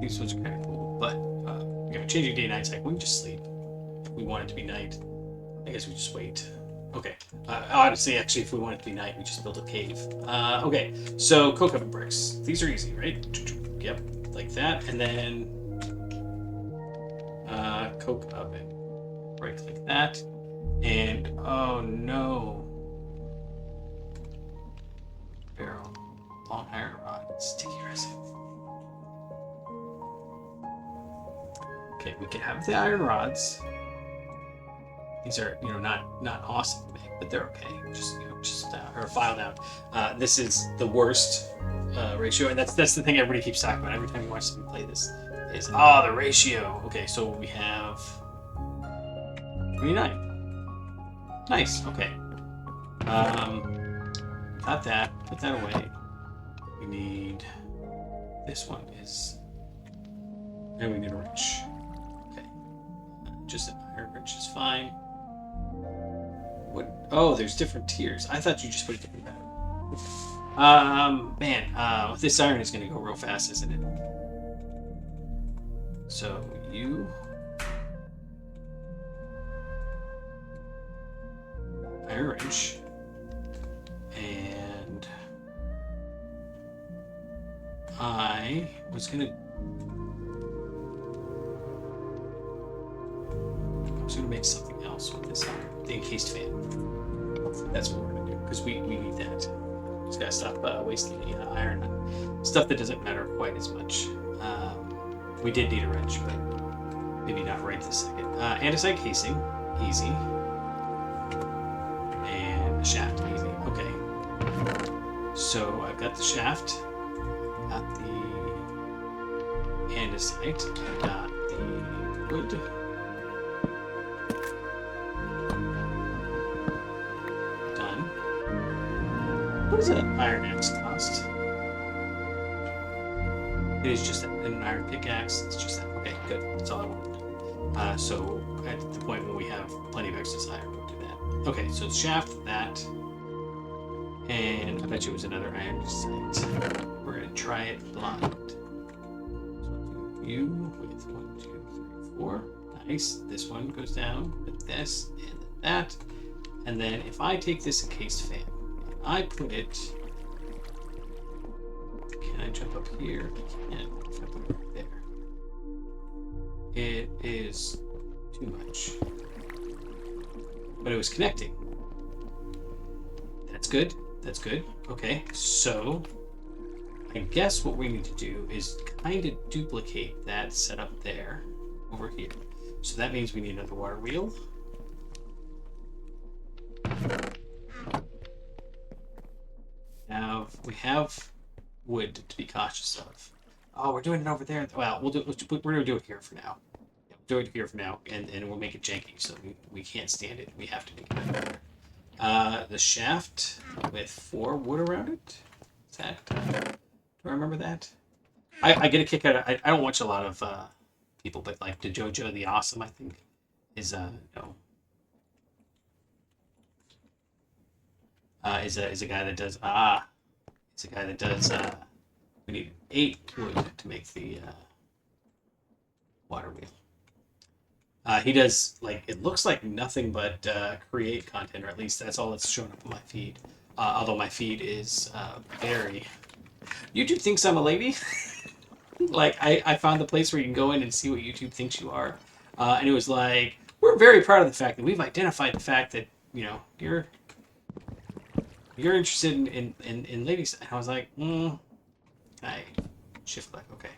These ones are kind of cool, but we have a changing day-night cycle. We can just sleep. If we want it to be night, I guess we just wait. Okay. Honestly, actually, if we want it to be night, we just build a cave. Okay. So coke oven bricks. These are easy, right? Yep, like that, and then coke oven. Right, like that, and oh no. Barrel. Long iron rod. Sticky resin. Okay, we can have the iron rods. These are, not awesome to make, but they're okay. Just or file down. This is the worst ratio, and that's the thing everybody keeps talking about every time you watch somebody play this. Is the ratio. Okay, so we have 29. Nice. Okay. Got that. Put that away. We need this one is, and we need a wrench. Okay. just an iron wrench is fine. What? Oh, there's different tiers. I thought you just put a different battery. Man, this iron is going to go real fast, isn't it? So you iron wrench, and I was gonna make something else with this iron, the encased fan. That's what we're gonna do because we need that. Just gotta stop wasting the iron on stuff that doesn't matter quite as much. We did need a wrench, but maybe not right this second. Andesite casing, easy. And a shaft, easy. Okay. So I've got the shaft, got the andesite, got the wood. Done. What does an iron axe cost? It is just an iron pickaxe. It's just that. Okay, good. That's all I wanted. So at the point when we have plenty of excess iron, we'll do that. Okay, so shaft, that. And I bet you it was another iron site. We're going to try it blind. So you with 1, 2, 3, 4. Nice. This one goes down with this and that. And then if I take this encased fan, and I put it... Can I jump up here? I can. If I put it right there. It is too much. But it was connecting. That's good. That's good. Okay, so I guess what we need to do is kind of duplicate that setup there over here. So that means we need another water wheel. Now we have wood to be cautious of. Oh, we're doing it over there. Well, we're gonna do it here for now. Yeah, we'll do it here for now, and we'll make it janky so we can't stand it. We have to make it better. The shaft with 4 wood around it. Is that? Do I remember that? I get a kick out of. I don't watch a lot of people, but like the JoJo the Awesome, I think, is no. Is a guy that does it's a guy that does we need 8 wood to make the water wheel. He does, like, it looks like nothing but create content, or at least that's all that's showing up on my feed. Although my feed is very... YouTube thinks I'm a lady. Like, I found the place where you can go in and see what YouTube thinks you are. And it was like, we're very proud of the fact that we've identified the fact that, you know, you're interested in ladies. And I was like, I shift click, okay.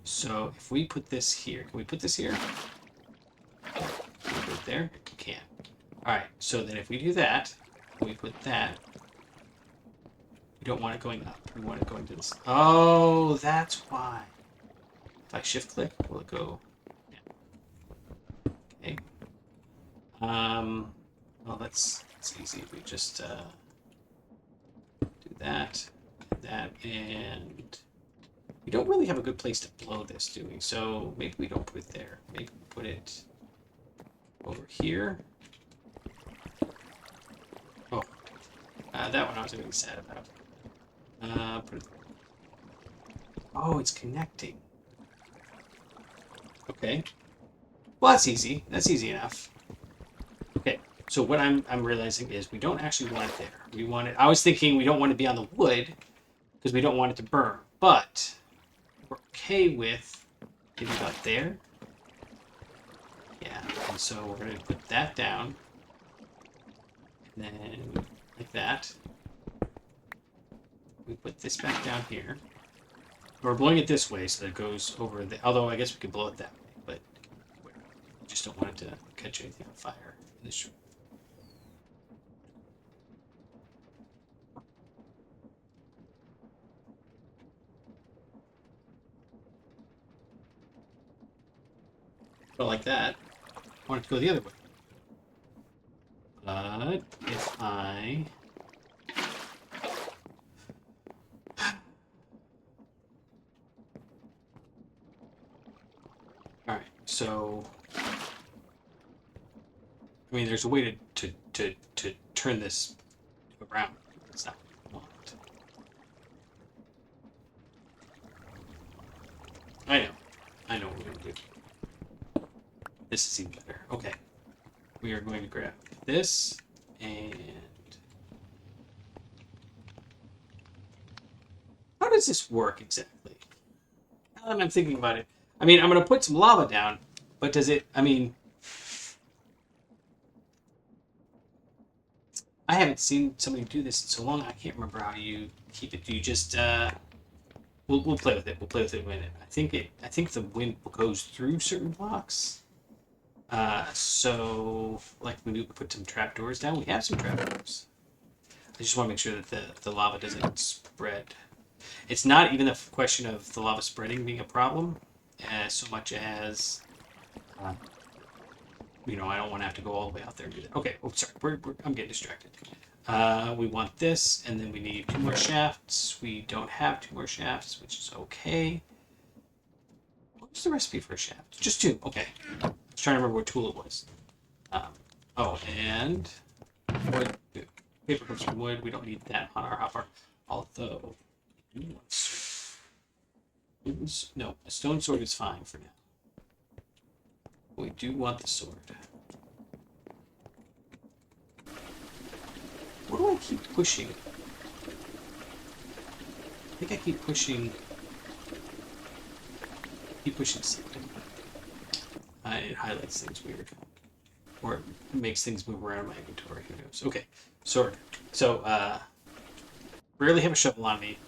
So if we put this here, can we put this here? Can we put it there? We can. Alright, so then if we do that, we put that. We don't want it going up. We want it going to this. Oh, that's why. If I shift click, will it go? Yeah. Okay. Well, that's easy. We just do that, and we don't really have a good place to blow this, do we? So maybe we don't put it there. Maybe we put it over here. Oh, that one I was going to be sad about. Put it... Oh, it's connecting. Okay. Well, that's easy. That's easy enough. Okay. So what I'm realizing is we don't actually want it there. We want it. I was thinking we don't want it to be on the wood because we don't want it to burn. But we're okay with maybe about there. Yeah. And so we're going to put that down. And then like that. We put this back down here. We're blowing it this way so that it goes over the... Although I guess we could blow it that way, but we just don't want it to catch anything on fire in this room. But like that, I want it to go the other way. But if I... Alright, so I mean, there's a way to turn this around. That's not what we want. I know what we're going to do. This is even better. Okay. We are going to grab this and... How does this work exactly? Now that I'm thinking about it. I mean, I'm going to put some lava down, but does it... I mean... I haven't seen somebody do this in so long, I can't remember how you keep it. Do you just... We'll play with it. We'll play with it in a minute. I think the wind goes through certain blocks. So, like, we put some trapdoors down. We have some trapdoors. I just want to make sure that the lava doesn't spread. It's not even a question of the lava spreading being a problem, so much as, you know, I don't want to have to go all the way out there and do that. Okay, oh, sorry, I'm getting distracted. We want this, and then we need 2 more shafts. We don't have 2 more shafts, which is okay. What's the recipe for a shaft? Just 2, okay. I was trying to remember what tool it was. Oh, and wood. Paper comes from wood. We don't need that on our hopper. Although, no, a stone sword is fine for now. We do want the sword. What do I keep pushing? I think I keep pushing something. It highlights things weird. Or it makes things move around in my inventory. Who knows? Okay, sword. So, rarely have a shovel on me.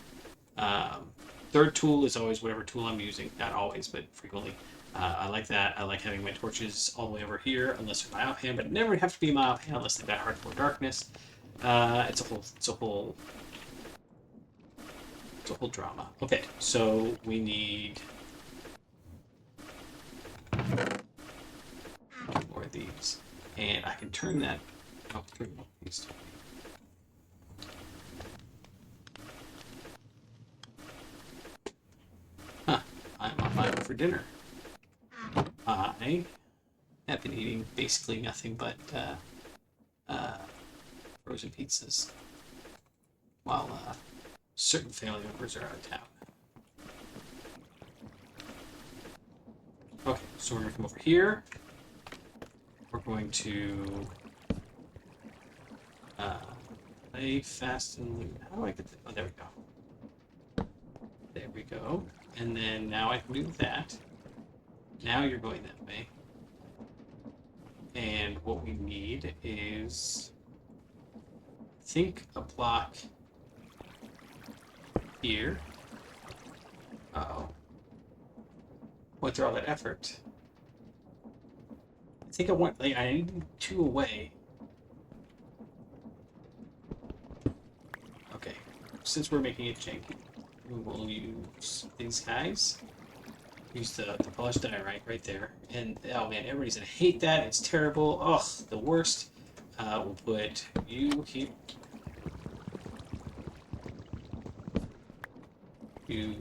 Third tool is always whatever tool I'm using. Not always, but frequently. I like that. I like having my torches all the way over here, unless they're my offhand, but never have to be my offhand unless they've got hardcore darkness. It's a whole drama. Okay, so we need more of these, and I can turn that. Oh, these two. Huh? I'm on my own for dinner. I have been eating basically nothing but frozen pizzas while certain family members are out of town. Okay, so we're going to come over here. We're going to play fast and loot. How do I get the... Oh, there we go. There we go. And then now I can do that. Now you're going that way. And what we need is, I think, a block here. Uh-oh. Went through all that effort. I think I need 2 away. Okay. Since we're making it janky, we will use these guys. Use the polished diorite right there. And, oh man, everybody's gonna hate that. It's terrible. Ugh, the worst. We'll put you here. You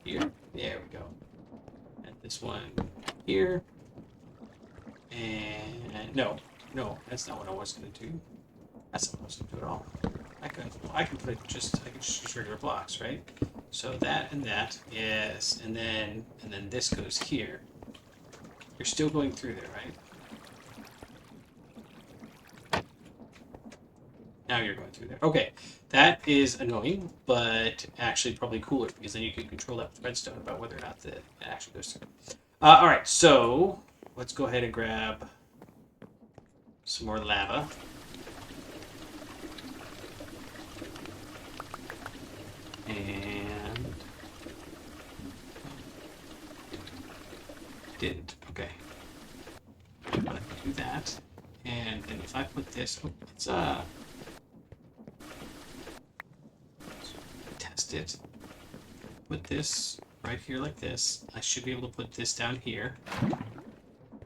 here. There we go. And this one here. And no, that's not what I was gonna do. That's not what I was gonna do at all. I can just use regular blocks, right? So that and that, yes, and then this goes here. You're still going through there, right? Now you're going through there. Okay, that is annoying, but actually probably cooler because then you can control that with redstone about whether or not it actually goes through. All right, so let's go ahead and grab some more lava. And didn't. Okay. But I can do that. And then if I put this, oh, let's test it. Put this right here like this. I should be able to put this down here.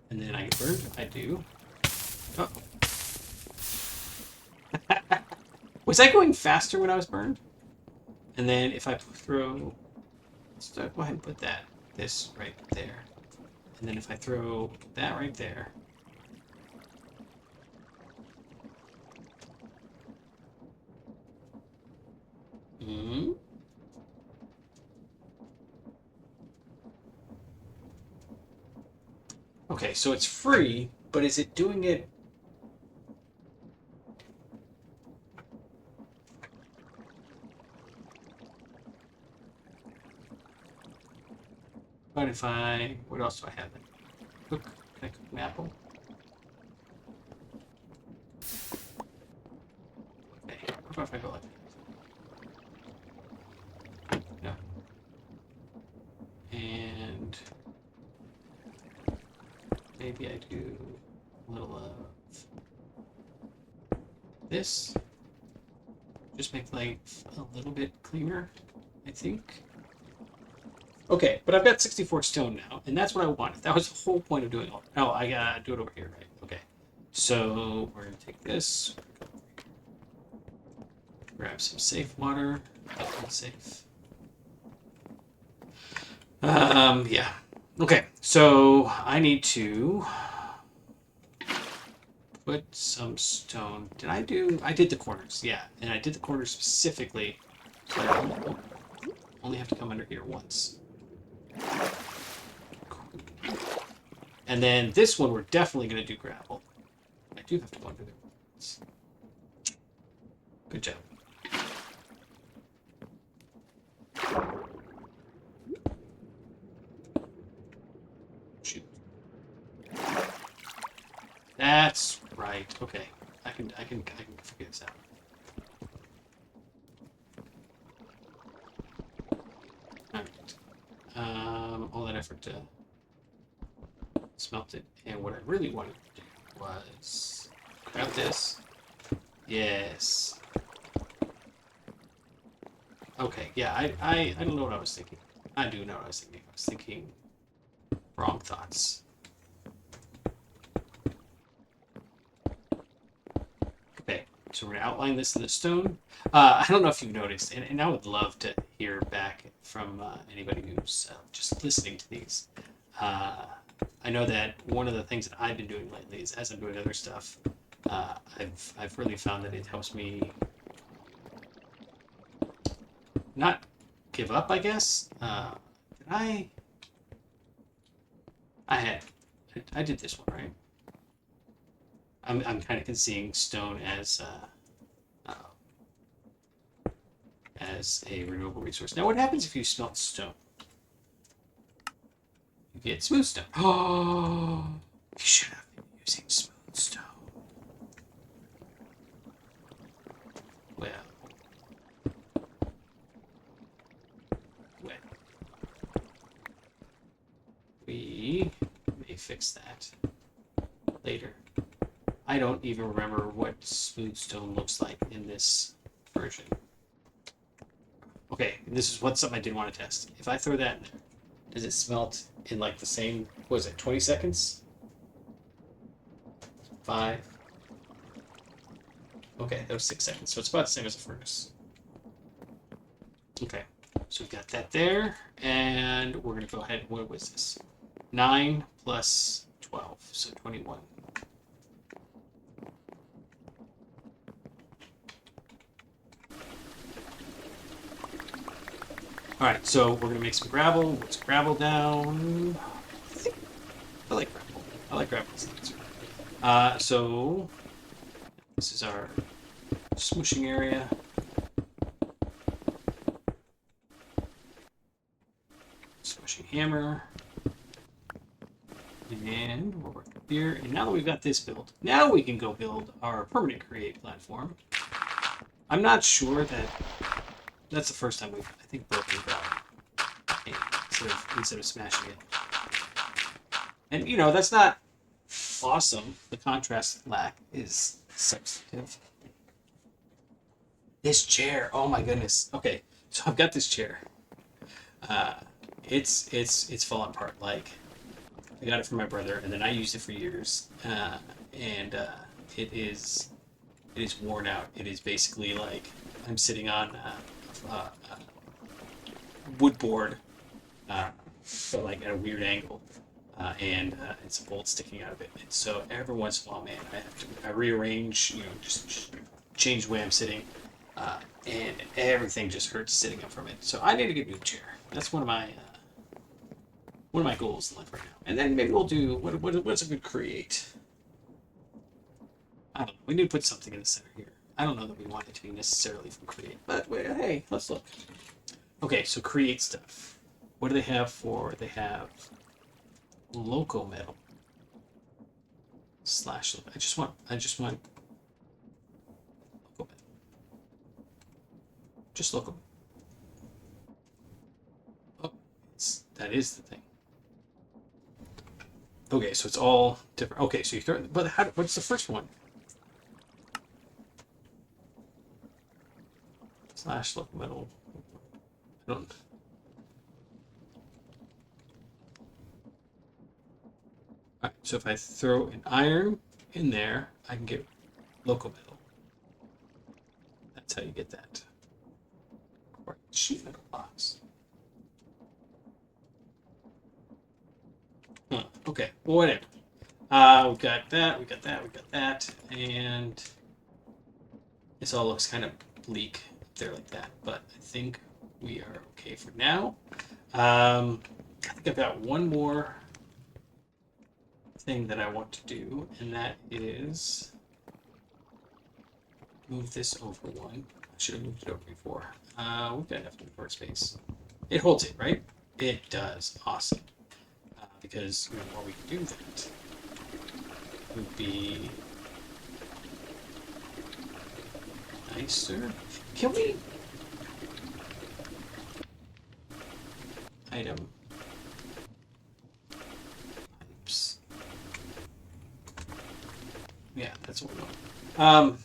And then I get burned. I do. Oh. Was I going faster when I was burned? And then if I throw, let's go ahead and put this right there. And then if I throw that right there, Okay, so it's free, but is it doing it? But if what else do I have? Cook, can I cook an apple? Okay, what about if I go like that? No. And maybe I do a little of this. Just make life a little bit cleaner, I think. Okay, but I've got 64 stone now, and that's what I wanted. That was the whole point of doing all. Oh, I gotta do it over here, right? Okay. So we're gonna take this, grab some safe water. Safe. Yeah. Okay, so I need to put some stone. I did the corners, yeah, and I did the corners specifically. So I only have to come under here once. And then this one, we're definitely going to do gravel. I do have to go under there once. Good job. Shoot. That's right. Okay, I can figure this out. All right. All that effort to smelt it, and what I really wanted to do was grab this. Yes. Okay. Yeah. I don't know what I was thinking. I do know what I was thinking. I was thinking wrong thoughts. Okay. So we're gonna outline this in the stone. I don't know if you've noticed, and I would love to hear back from anybody who's just listening to these. I know that one of the things that I've been doing lately is, as I'm doing other stuff, I've really found that it helps me not give up, I guess. I did this one, right? I'm kind of seeing stone as a renewable resource. Now, what happens if you smelt stone? You get smooth stone. Oh, you should have been using smooth stone. Well, we may fix that later. I don't even remember what smooth stone looks like in this version. Okay, this is something I did want to test. If I throw that in there, does it smelt in like the same, what was it, 20 seconds? 5. Okay, that was 6 seconds, so it's about the same as a furnace. Okay, so we've got that there, and we're going to go ahead, what was this? 9 plus 12, so 21. Alright, so we're going to make some gravel. Let's gravel down. I like gravel. I like gravel. So this is our smooshing area. Smooshing hammer. And we're working here. And now that we've got this built, now we can go build our permanent create platform. I'm not sure that that's the first time we've, I think, broken ground instead of smashing it. And, you know, that's not awesome. The contrast lack is substantive. This chair, oh my goodness. Okay, so I've got this chair. It's falling apart. Like, I got it from my brother, and then I used it for years, and it is worn out. It is basically like I'm sitting on wood board, but like at a weird angle, and it's a bolt sticking out of it. And so every once in a while, man, I rearrange, you know, just change the way I'm sitting, and everything just hurts sitting up from it. So I need to get a new chair. That's one of my one of my goals in life right now. And then maybe we'll do what's a good create. I don't know. We need to put something in the center here. I don't know that we want it to be necessarily from create, but wait, hey, let's look. Okay, so create stuff. What do they have for? They have loco metal slash. I just want loco metal. Just loco. Oh, that is the thing. Okay, so it's all different. Okay, so you throw. But what's the first one? Slash loco metal. I don't. Alright, so if I throw an iron in there, I can get loco metal. That's how you get that. Or sheet metal box. Huh, okay, well, whatever. We got that, we got that, we got that, and this all looks kind of bleak up there like that, but I think we are okay for now. I think I've got one more thing that I want to do, and that is move this over one. I should have moved it over before. We've got enough for space. It holds it, right? It does. Awesome. Because the more we can do that would be nicer. Can we item pipes? Yeah, that's what we want.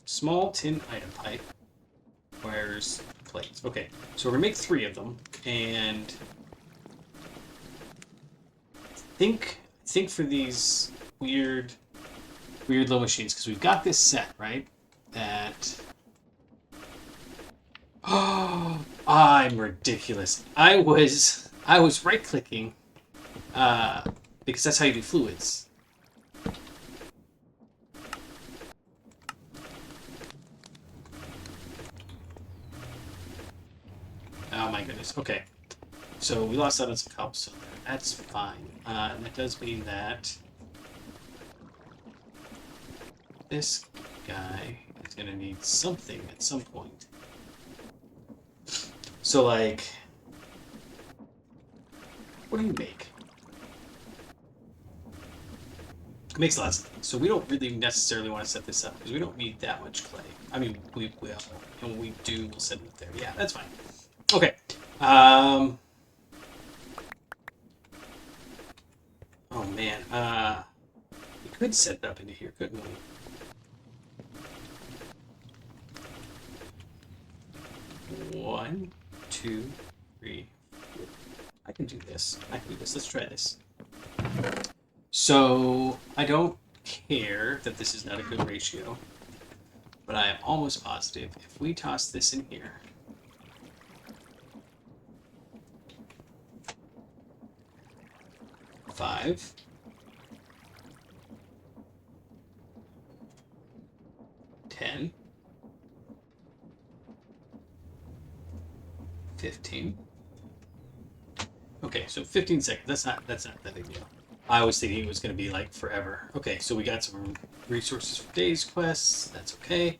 Small tin item pipe requires plates. Okay, so we're gonna make 3 of them, and think for these weird little machines, because we've got this set, right? That. Oh, I'm ridiculous. I was right clicking, because that's how you do fluids. Oh my goodness. Okay. So we lost out on some cobblestone there. That's fine. And that does mean that this guy is going to need something at some point. So, like, what do you make? It makes lots of things. So we don't really necessarily want to set this up because we don't need that much clay. I mean, we will. And when we do, we'll set it up there. Yeah, that's fine. Okay. Oh man, we could set it up into here, couldn't we? One, two, three, four. I can do this. Let's try this. So I don't care that this is not a good ratio, but I am almost positive if we toss this in here. Five. 10. 15. Okay, so 15 seconds. That's not that big deal. I was thinking it was going to be like forever. Okay, so we got some resources for days quests. That's okay.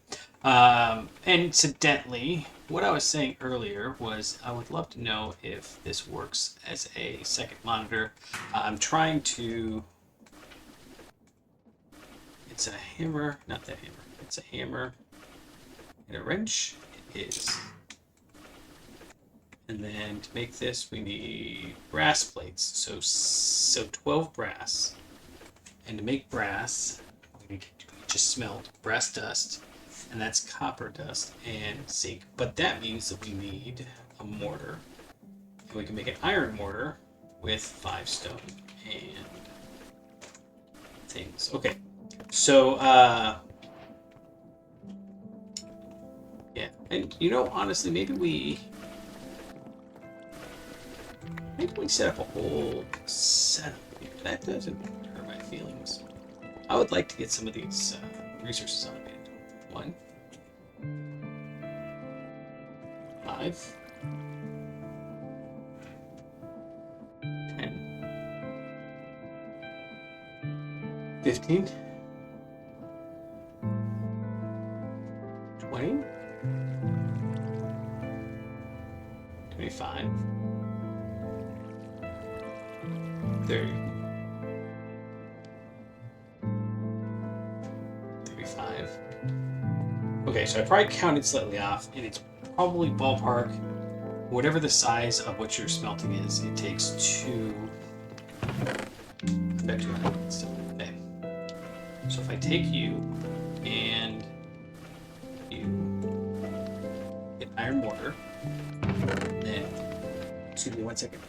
Incidentally, what I was saying earlier was I would love to know if this works as a second monitor. I'm trying to. It's a hammer, not that hammer. It's a hammer and a wrench. It is. And then to make this, we need brass plates. So 12 brass. And to make brass, we need to just smelt brass dust, and that's copper dust and zinc. But that means that we need a mortar. And we can make an iron mortar with 5 stone and things. Okay. So, yeah. And, you know, honestly, maybe we set up a whole setup here. That doesn't hurt my feelings. I would like to get some of these resources automated. 1, 5, 15, 20, 25, 30, 35. Okay, so I probably counted slightly off, and it's probably ballpark, whatever the size of what you're smelting is, it takes 2. Okay. So if I take you and you get iron mortar, then, excuse me 1 second.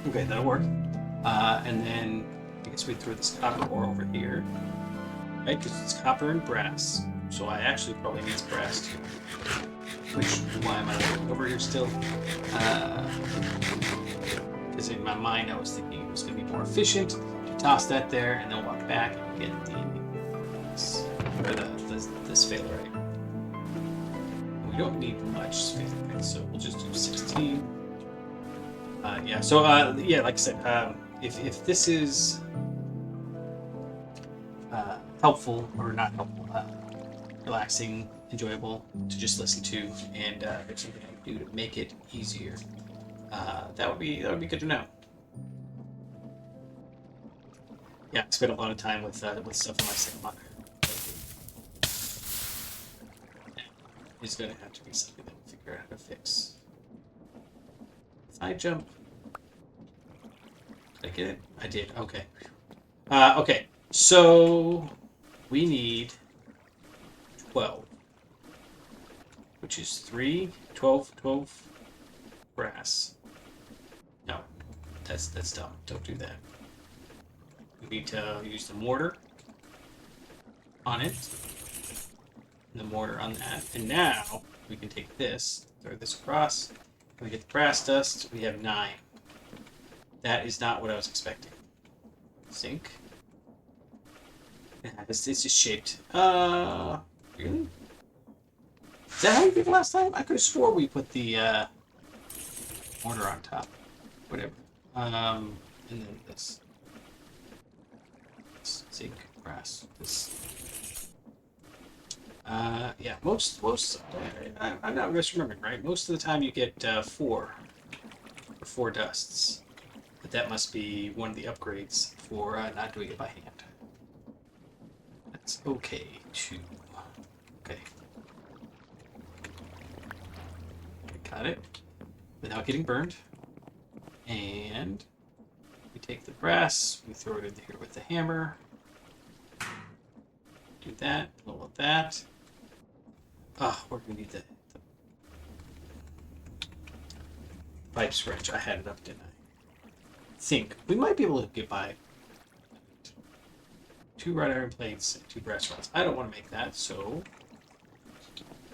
Okay, that'll work. And then I guess we throw this copper ore over here, right? Because it's copper and brass. So I actually probably need some brass too. Which, why am I over here still? Because in my mind I was thinking it was going to be more efficient to toss that there and then walk back and get the sphalerite. We don't need much sphalerite, so we'll just do 16. Yeah, so yeah, like I said, if this is helpful or not helpful, relaxing, enjoyable to just listen to, and there's something I can do to make it easier, that would be good to know. Yeah, I spent a lot of time with stuff on my second monitor. It's going to have to be something that we'll figure out how to fix. If I jump, did I get it? I did. Okay. Okay. So we need 12, which is 12 brass. No, that's dumb. Don't do that. We need to use the mortar on it, and the mortar on that, and now we can take this, throw this across, and we get the brass dust. We have 9. That is not what I was expecting. Zinc. Yeah, it's just shaped. Really? Is that how we did it last time? I could have swore we put the mortar on top. Whatever. And then this zinc, brass. This. Yeah. Most. I'm not misremembering, right? Most of the time you get 4 dusts. But that must be one of the upgrades for not doing it by hand. That's okay too. Okay. Got it. Without getting burned. And we take the brass, we throw it in here with the hammer. Do that, a little of that. Ah, where do we need the pipes wrench? I had it up, didn't I? Think we might be able to get by 2 wrought iron plates and 2 brass rods. I don't want to make that, so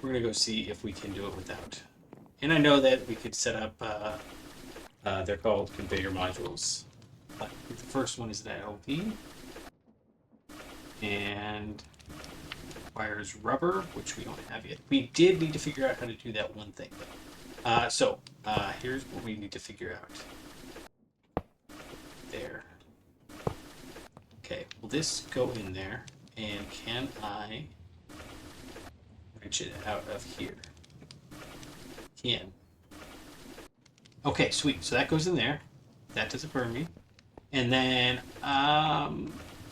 we're gonna go see if we can do it without. And I know that we could set up. They're called conveyor modules. But the first one is an LV, and requires rubber, which we don't have yet. We did need to figure out how to do that one thing, though. So here's what we need to figure out. There. Okay, will this go in there? And can I wrench it out of here? Can. Okay, sweet. So that goes in there. That doesn't burn me. And then,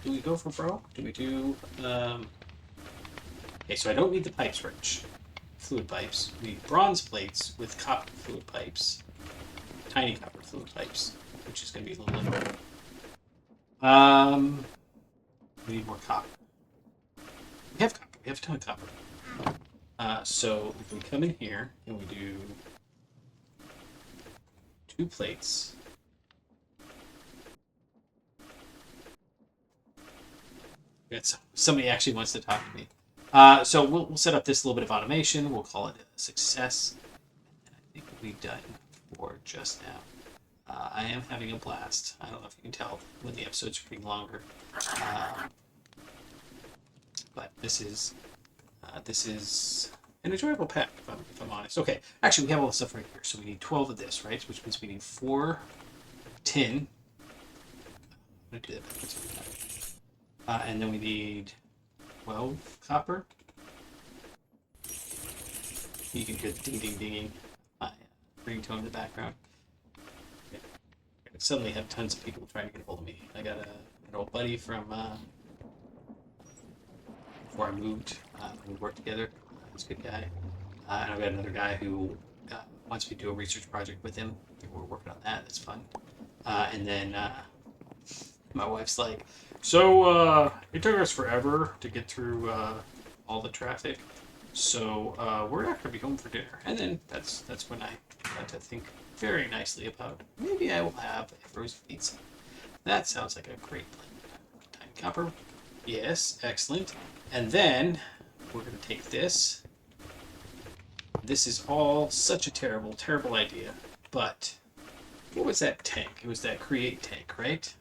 do we go for broke? Do we do, okay, so I don't need the pipes wrench. Fluid pipes. We need bronze plates with copper fluid pipes. Tiny copper fluid pipes, which is going to be a little limited. We need more copper. We have copper. We have a ton of copper. So if we come in here and we do 2 plates. Somebody actually wants to talk to me. So we'll set up this little bit of automation. We'll call it a success. And I think we'll be done for just now. I am having a blast. I don't know if you can tell when the episodes are getting longer. But this is an enjoyable pack, if I'm honest. Okay, actually, we have all the stuff right here. So we need 12 of this, right? Which means we need 4 tin I'm gonna do that. And then we need 12 copper. You can hear the ding ding dinging. Ringtone in the background. Okay. I suddenly have tons of people trying to get a hold of me. I got an old buddy from before I moved. We worked together. He's a good guy. And I've got another guy who wants me to do a research project with him. We're working on that. That's fun. And then my wife's like, so it took us forever to get through all the traffic. So we're not going to be home for dinner. And then that's when I got to think very nicely about maybe I will have a frozen pizza. That sounds like a great plan. Tiny copper. Yes, excellent. And then we're going to take this. This is all such a terrible, terrible idea. But what was that tank? It was that create tank, right?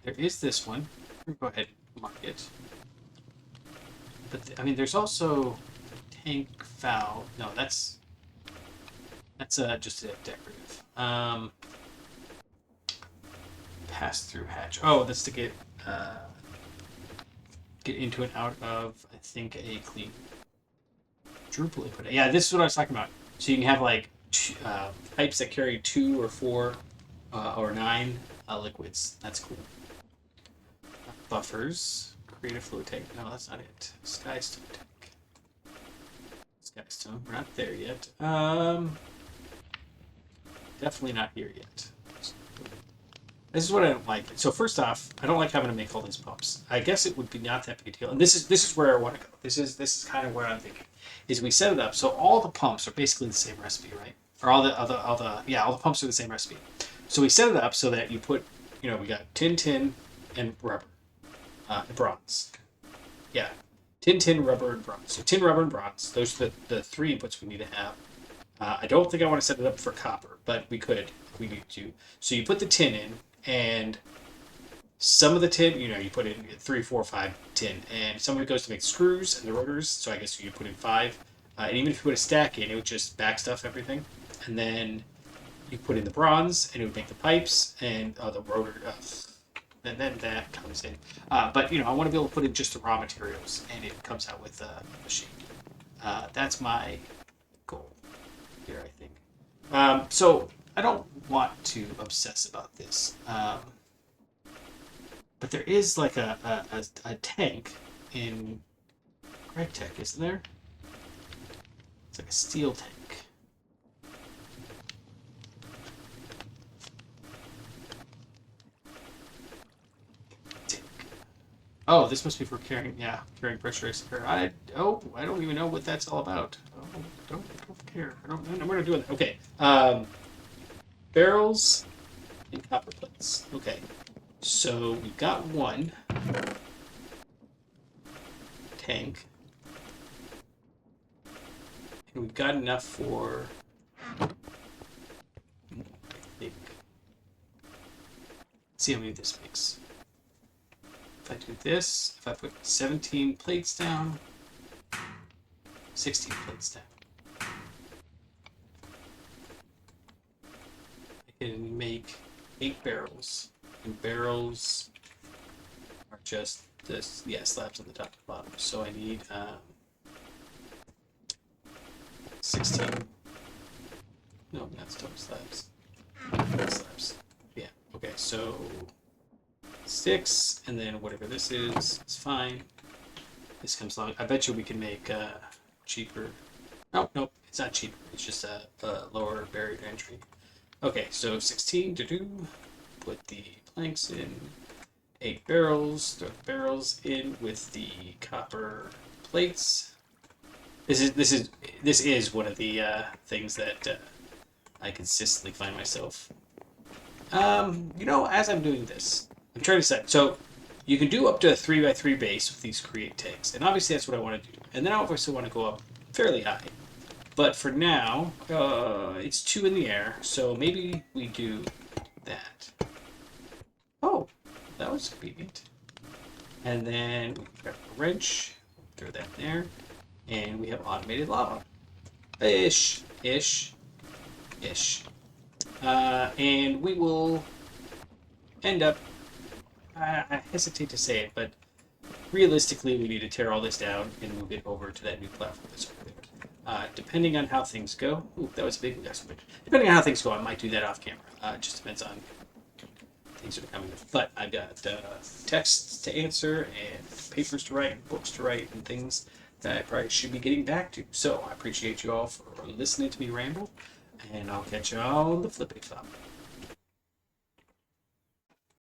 There is this one. Go ahead and mark it. But I mean, there's also tank valve. No, that's just a decorative. Pass through hatch. Oh, that's to get into and out of, I think, a clean Drupal input. Yeah, this is what I was talking about. So you can have like pipes that carry 2 or 4 or 9 liquids. That's cool. Buffers. Create a fluid tank. No, that's not it. Skystone tank. Skystone. We're not there yet. Definitely not here yet. This is what I don't like. So first off, I don't like having to make all these pumps. I guess it would be not that big a deal. And this is where I want to go. This is kind of where I'm thinking. Is we set it up so all the pumps are basically the same recipe, right? Or all the pumps are the same recipe. So we set it up so that you put, we got tin, and rubber. Bronze. Yeah. Tin, rubber, and bronze. So tin, rubber, and bronze. Those are the 3 inputs we need to have. I don't think I want to set it up for copper, but we could if we need to. So you put the tin in, and some of the tin, you put in 3, 4, 5 tin, and some of it goes to make screws and the rotors, so I guess you put in 5. And even if you put a stack in, it would just backstuff everything. And then you put in the bronze, and it would make the pipes and the rotor. And then that comes in. But, I want to be able to put in just the raw materials, and it comes out with a machine. That's my goal here, I think. So I don't want to obsess about this. But there is like a tank in Gregtech, isn't there? It's like a steel tank. Oh, this must be for carrying pressurized air. I don't even know what that's all about. Oh, don't care. I'm gonna do it. Okay. Barrels and copper plates. Okay. So we've got one tank, and we've got enough for, I think. Let's see how many this makes. If I do this, if I put 17 plates down, 16 plates down, I can make 8 barrels. And barrels are just this, slabs on the top and bottom. So I need 16. No, not stone slabs. Slabs. Yeah. Okay. So 6, and then whatever this is, it's fine. This comes along. I bet you we can make cheaper. Nope, it's not cheaper. It's just a lower barrier to entry. Okay, so 16 to do. Put the planks in. 8 barrels. Throw the barrels in with the copper plates. This is one of the things that I consistently find myself. As I'm doing this, I'm trying to set. So you can do up to a 3x3 base with these create tanks, and obviously that's what I want to do. And then I obviously want to go up fairly high. But for now, it's 2 in the air, so maybe we do that. Oh, that was convenient. And then we grab a wrench, throw that there, and we have automated lava. Ish. And we will end up, I hesitate to say it, but realistically, we need to tear all this down and move it over to that new platform that's over there. Depending on how things go, ooh, that was a big switch. Depending on how things go, I might do that off camera. It just depends on things that are coming. But I've got texts to answer and papers to write, and books to write, and things that I probably should be getting back to. So I appreciate you all for listening to me ramble, and I'll catch you on the flippity flop.